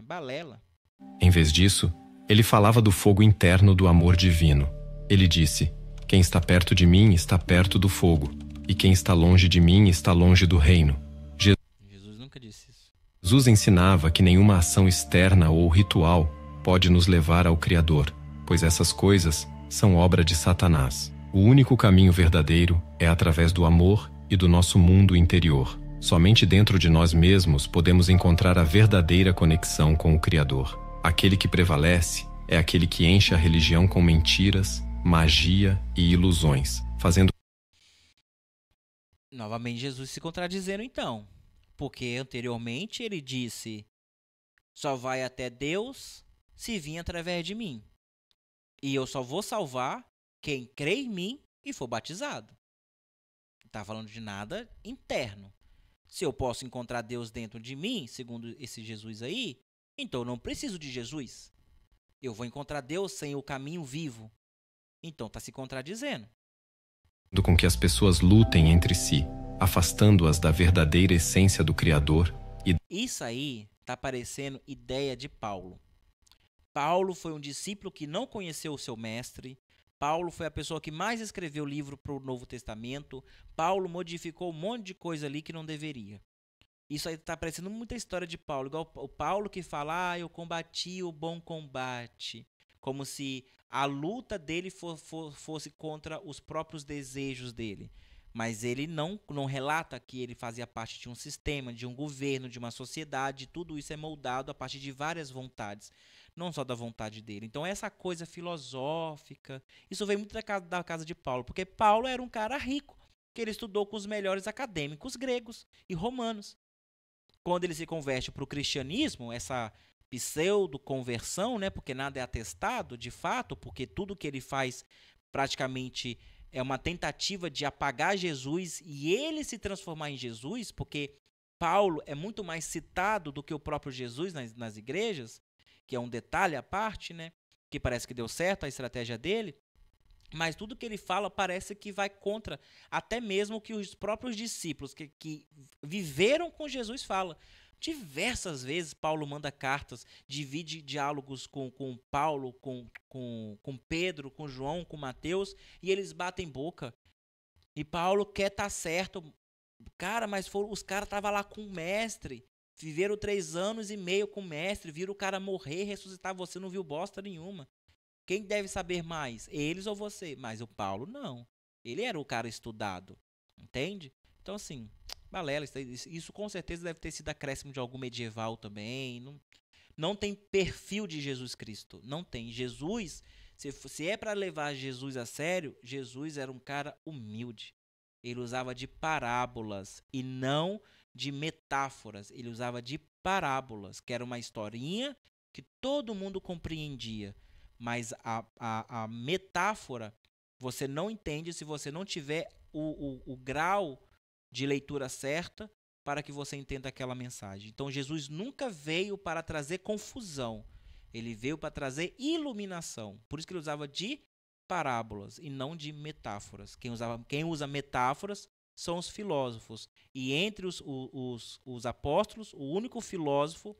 S1: Balela.
S2: Em vez disso, ele falava do fogo interno do amor divino. Ele disse: quem está perto de mim está perto do fogo, e quem está longe de mim está longe do reino.
S1: Jesus nunca disse isso.
S2: Jesus ensinava que nenhuma ação externa ou ritual pode nos levar ao Criador, pois essas coisas são obra de Satanás. O único caminho verdadeiro é através do amor e do nosso mundo interior. Somente dentro de nós mesmos podemos encontrar a verdadeira conexão com o Criador. Aquele que prevalece é aquele que enche a religião com mentiras, magia e ilusões, fazendo...
S1: Novamente Jesus se contradizendo então, porque anteriormente ele disse: só vai até Deus se vir através de mim. E eu só vou salvar quem crê em mim e for batizado. Não está falando de nada interno. Se eu posso encontrar Deus dentro de mim, segundo esse Jesus aí, então eu não preciso de Jesus. Eu vou encontrar Deus sem o caminho vivo. Então está se contradizendo.
S2: Com que as pessoas lutem entre si, afastando-as da verdadeira essência do Criador.
S1: Isso aí está parecendo ideia de Paulo. Paulo foi um discípulo que não conheceu o seu mestre. Paulo foi a pessoa que mais escreveu livro para o Novo Testamento. Paulo modificou um monte de coisa ali que não deveria. Isso aí está parecendo muita história de Paulo. Igual o Paulo que fala: eu combati o bom combate. Como se a luta dele fosse contra os próprios desejos dele. Mas ele não relata que ele fazia parte de um sistema, de um governo, de uma sociedade. Tudo isso é moldado a partir de várias vontades, não só da vontade dele. Então essa coisa filosófica, isso vem muito da casa de Paulo, porque Paulo era um cara rico, que ele estudou com os melhores acadêmicos gregos e romanos. Quando ele se converte para o cristianismo, essa pseudo-conversão, né, porque nada é atestado de fato, porque tudo que ele faz praticamente é uma tentativa de apagar Jesus e ele se transformar em Jesus, porque Paulo é muito mais citado do que o próprio Jesus nas igrejas, que é um detalhe à parte, né, que parece que deu certo a estratégia dele, mas tudo que ele fala parece que vai contra até mesmo o que os próprios discípulos que viveram com Jesus falam. Diversas vezes Paulo manda cartas, divide diálogos com Paulo, com Pedro, com João, com Mateus, e eles batem boca. E Paulo quer estar certo. Cara, mas os caras estavam lá com o mestre, viveram 3 anos e meio com o mestre, viram o cara morrer, ressuscitar, você não viu bosta nenhuma. Quem deve saber mais, eles ou você? Mas o Paulo não. Ele era o cara estudado, entende? Então assim... balela, isso com certeza deve ter sido acréscimo de algum medieval também. Não tem perfil de Jesus Cristo. Não tem. Jesus, se é para levar Jesus a sério, Jesus era um cara humilde. Ele usava de parábolas e não de metáforas. Ele usava de parábolas, que era uma historinha que todo mundo compreendia. Mas a metáfora você não entende se você não tiver o grau de leitura certa para que você entenda aquela mensagem. Então Jesus nunca veio para trazer confusão. Ele veio para trazer iluminação. Por isso que ele usava de parábolas e não de metáforas. Quem usa metáforas são os filósofos. E entre os apóstolos, o único filósofo,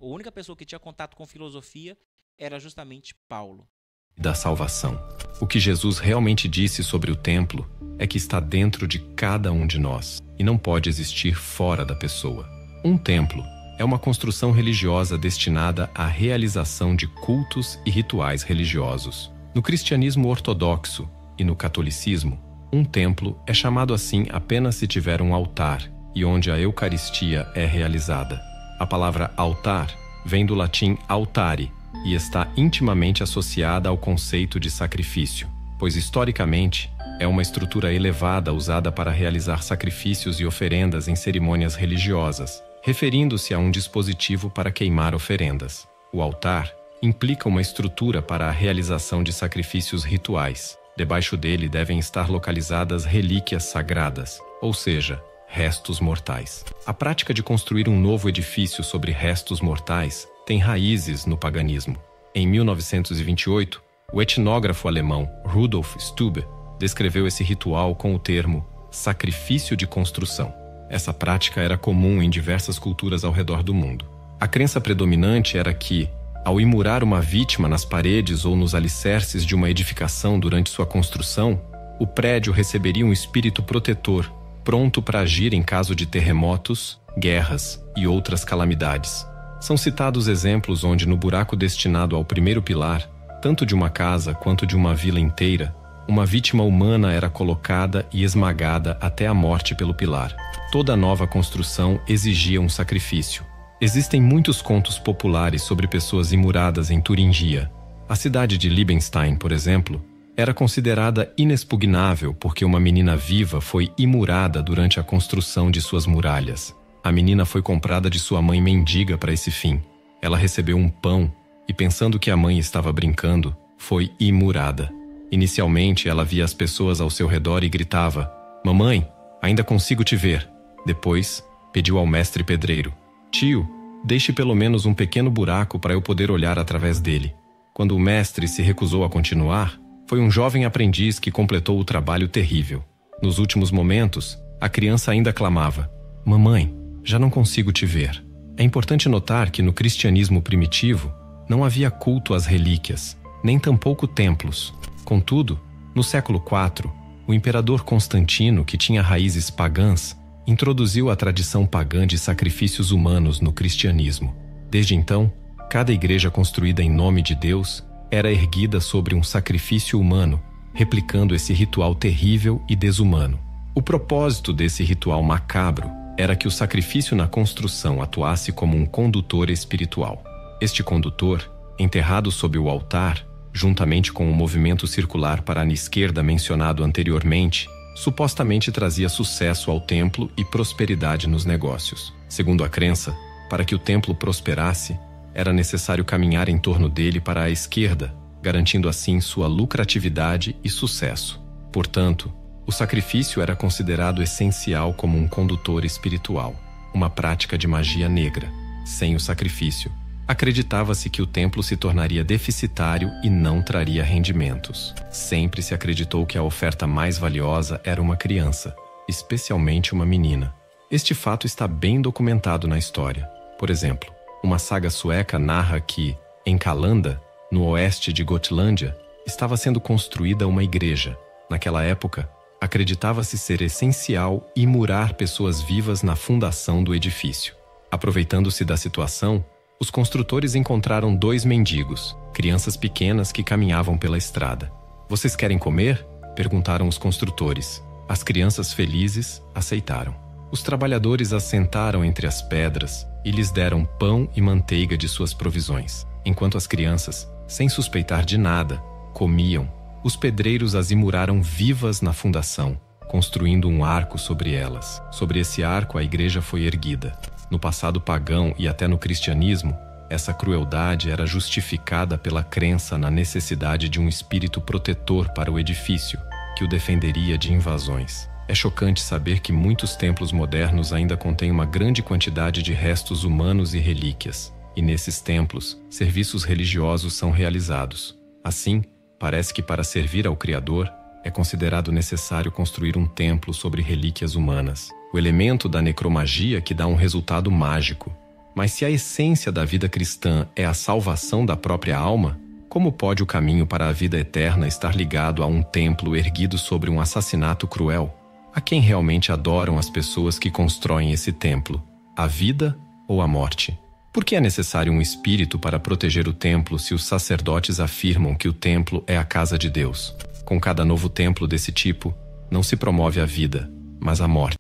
S1: a única pessoa que tinha contato com filosofia era justamente Paulo.
S2: Da salvação. O que Jesus realmente disse sobre o templo é que está dentro de cada um de nós e não pode existir fora da pessoa. Um templo é uma construção religiosa destinada à realização de cultos e rituais religiosos. No cristianismo ortodoxo e no catolicismo, um templo é chamado assim apenas se tiver um altar e onde a Eucaristia é realizada. A palavra altar vem do latim altare e está intimamente associada ao conceito de sacrifício, pois historicamente é uma estrutura elevada usada para realizar sacrifícios e oferendas em cerimônias religiosas, referindo-se a um dispositivo para queimar oferendas. O altar implica uma estrutura para a realização de sacrifícios rituais. Debaixo dele devem estar localizadas relíquias sagradas, ou seja, restos mortais. A prática de construir um novo edifício sobre restos mortais tem raízes no paganismo. Em 1928, o etnógrafo alemão Rudolf Stube descreveu esse ritual com o termo sacrifício de construção. Essa prática era comum em diversas culturas ao redor do mundo. A crença predominante era que, ao imurar uma vítima nas paredes ou nos alicerces de uma edificação durante sua construção, o prédio receberia um espírito protetor, pronto para agir em caso de terremotos, guerras e outras calamidades. São citados exemplos onde, no buraco destinado ao primeiro pilar, tanto de uma casa quanto de uma vila inteira, uma vítima humana era colocada e esmagada até a morte pelo pilar. Toda nova construção exigia um sacrifício. Existem muitos contos populares sobre pessoas imuradas em Turingia. A cidade de Liebenstein, por exemplo, era considerada inexpugnável porque uma menina viva foi imurada durante a construção de suas muralhas. A menina foi comprada de sua mãe mendiga para esse fim. Ela recebeu um pão e, pensando que a mãe estava brincando, foi imurada. Inicialmente, ela via as pessoas ao seu redor e gritava: "Mamãe, ainda consigo te ver." Depois, pediu ao mestre pedreiro: "Tio, deixe pelo menos um pequeno buraco para eu poder olhar através dele." Quando o mestre se recusou a continuar, foi um jovem aprendiz que completou o trabalho terrível. Nos últimos momentos, a criança ainda clamava: "Mamãe, já não consigo te ver." É importante notar que no cristianismo primitivo não havia culto às relíquias, nem tampouco templos. Contudo, no século IV, o imperador Constantino, que tinha raízes pagãs, introduziu a tradição pagã de sacrifícios humanos no cristianismo. Desde então, cada igreja construída em nome de Deus era erguida sobre um sacrifício humano, replicando esse ritual terrível e desumano. O propósito desse ritual macabro era que o sacrifício na construção atuasse como um condutor espiritual. Este condutor, enterrado sob o altar, juntamente com o movimento circular para a esquerda mencionado anteriormente, supostamente trazia sucesso ao templo e prosperidade nos negócios. Segundo a crença, para que o templo prosperasse, era necessário caminhar em torno dele para a esquerda, garantindo assim sua lucratividade e sucesso. Portanto, o sacrifício era considerado essencial como um condutor espiritual, uma prática de magia negra. Sem o sacrifício, acreditava-se que o templo se tornaria deficitário e não traria rendimentos. Sempre se acreditou que a oferta mais valiosa era uma criança, especialmente uma menina. Este fato está bem documentado na história. Por exemplo, uma saga sueca narra que, em Calanda, no oeste de Gotlândia, estava sendo construída uma igreja. Naquela época, acreditava-se ser essencial imurar pessoas vivas na fundação do edifício. Aproveitando-se da situação, os construtores encontraram 2 mendigos, crianças pequenas que caminhavam pela estrada. "Vocês querem comer?" perguntaram os construtores. As crianças felizes aceitaram. Os trabalhadores assentaram entre as pedras e lhes deram pão e manteiga de suas provisões. Enquanto as crianças, sem suspeitar de nada, comiam, os pedreiros as imuraram vivas na fundação, construindo um arco sobre elas. Sobre esse arco, a igreja foi erguida. No passado pagão e até no cristianismo, essa crueldade era justificada pela crença na necessidade de um espírito protetor para o edifício, que o defenderia de invasões. É chocante saber que muitos templos modernos ainda contêm uma grande quantidade de restos humanos e relíquias, e nesses templos, serviços religiosos são realizados. Assim, parece que para servir ao Criador, é considerado necessário construir um templo sobre relíquias humanas. O elemento da necromagia que dá um resultado mágico. Mas se a essência da vida cristã é a salvação da própria alma, como pode o caminho para a vida eterna estar ligado a um templo erguido sobre um assassinato cruel? A quem realmente adoram as pessoas que constroem esse templo? A vida ou a morte? Por que é necessário um espírito para proteger o templo se os sacerdotes afirmam que o templo é a casa de Deus? Com cada novo templo desse tipo, não se promove a vida, mas a morte.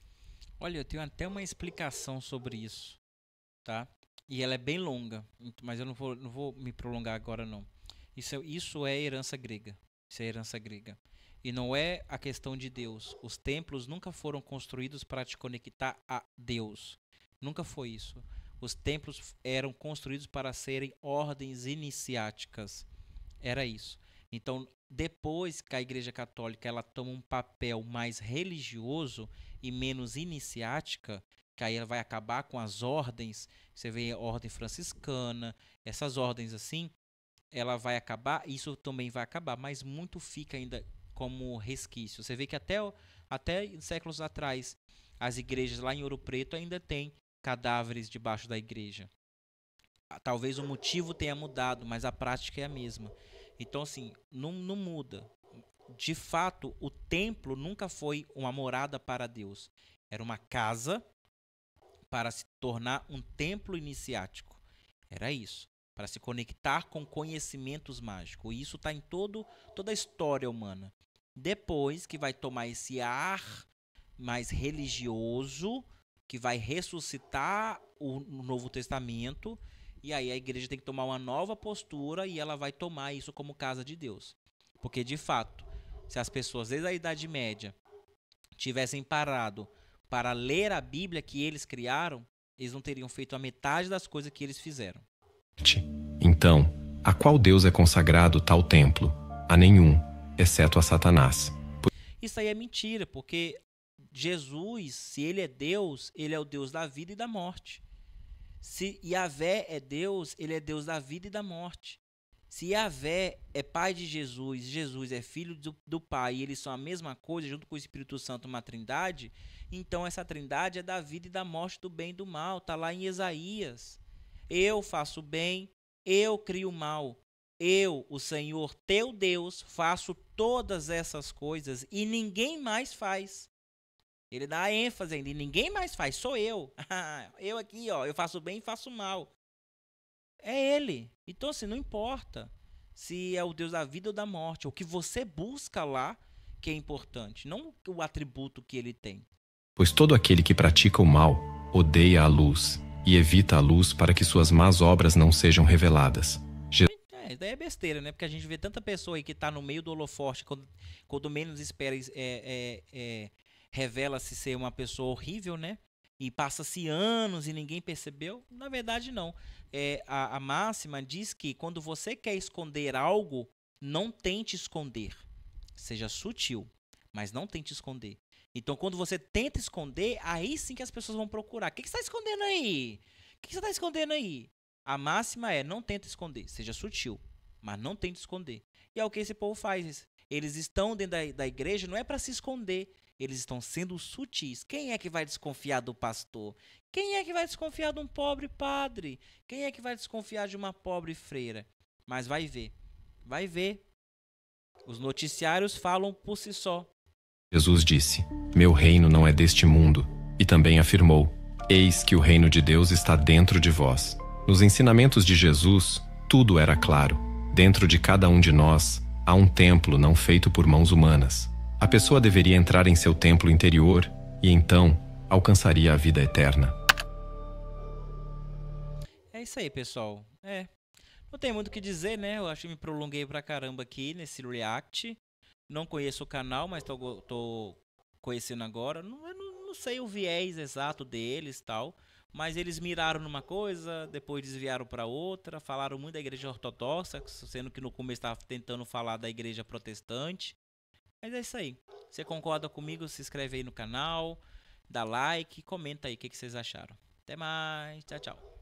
S1: Olha, eu tenho até uma explicação sobre isso, tá? E ela é bem longa, mas eu não vou me prolongar agora, não. Isso é herança grega. Isso é herança grega. E não é a questão de Deus. Os templos nunca foram construídos para te conectar a Deus. Nunca foi isso. Os templos eram construídos para serem ordens iniciáticas. Era isso. Então, depois que a Igreja Católica ela toma um papel mais religioso e menos iniciática, que aí ela vai acabar com as ordens, você vê a ordem franciscana, essas ordens assim, ela vai acabar, isso também vai acabar, mas muito fica ainda como resquício. Você vê que até séculos atrás, as igrejas lá em Ouro Preto ainda tem cadáveres debaixo da igreja. Talvez o motivo tenha mudado, mas a prática é a mesma. Então, assim, não muda. De fato, o templo nunca foi uma morada para Deus. Era uma casa para se tornar um templo iniciático. Era isso. Para se conectar com conhecimentos mágicos. E isso está em toda a história humana. Depois que vai tomar esse ar mais religioso, que vai ressuscitar o Novo Testamento, e aí a igreja tem que tomar uma nova postura e ela vai tomar isso como casa de Deus. Porque, de fato, se as pessoas desde a Idade Média tivessem parado para ler a Bíblia que eles criaram, eles não teriam feito a metade das coisas que eles fizeram.
S2: Então, a qual Deus é consagrado tal templo? A nenhum, exceto a Satanás.
S1: Isso aí é mentira, porque Jesus, se ele é Deus, ele é o Deus da vida e da morte. Se Yahvé é Deus, ele é Deus da vida e da morte. Se Yahvé é pai de Jesus, Jesus é filho do Pai, e eles são a mesma coisa, junto com o Espírito Santo, uma trindade, então essa trindade é da vida e da morte, do bem e do mal. Está lá em Isaías. Eu faço bem, eu crio mal. Eu, o Senhor teu Deus, faço todas essas coisas e ninguém mais faz. Ele dá ênfase ainda, e ninguém mais faz, sou eu. Eu aqui, ó, eu faço bem e faço mal. É ele. Então, assim, não importa se é o Deus da vida ou da morte. O que você busca lá que é importante, não o atributo que ele tem.
S2: Pois todo aquele que pratica o mal odeia a luz e evita a luz para que suas más obras não sejam reveladas.
S1: Isso daí é besteira, né? Porque a gente vê tanta pessoa aí que tá no meio do holofote, quando menos espera, revela-se ser uma pessoa horrível, né? E passa-se anos e ninguém percebeu. Na verdade, não. A máxima diz que quando você quer esconder algo, não tente esconder. Seja sutil, mas não tente esconder. Então, quando você tenta esconder, aí sim que as pessoas vão procurar. O que você está escondendo aí? O que você está escondendo aí? A máxima é, não tenta esconder. Seja sutil, mas não tente esconder. E é o que esse povo faz. Eles estão dentro da igreja, não é para se esconder. Eles estão sendo sutis. Quem é que vai desconfiar do pastor? Quem é que vai desconfiar de um pobre padre? Quem é que vai desconfiar de uma pobre freira? Mas vai ver. Vai ver. Os noticiários falam por si só.
S2: Jesus disse: Meu reino não é deste mundo. E também afirmou: Eis que o reino de Deus está dentro de vós. Nos ensinamentos de Jesus, tudo era claro. Dentro de cada um de nós, há um templo não feito por mãos humanas. A pessoa deveria entrar em seu templo interior e então alcançaria a vida eterna.
S1: É isso aí, pessoal. Não tem muito o que dizer, né? Eu acho que me prolonguei pra caramba aqui nesse react. Não conheço o canal, mas tô conhecendo agora. Não sei o viés exato deles e tal. Mas eles miraram numa coisa, depois desviaram para outra. Falaram muito da igreja ortodoxa, sendo que no começo estava tentando falar da igreja protestante. Mas é isso aí. Você concorda comigo? Se inscreve aí no canal, dá like, comenta aí o que vocês acharam. Até mais. Tchau, tchau.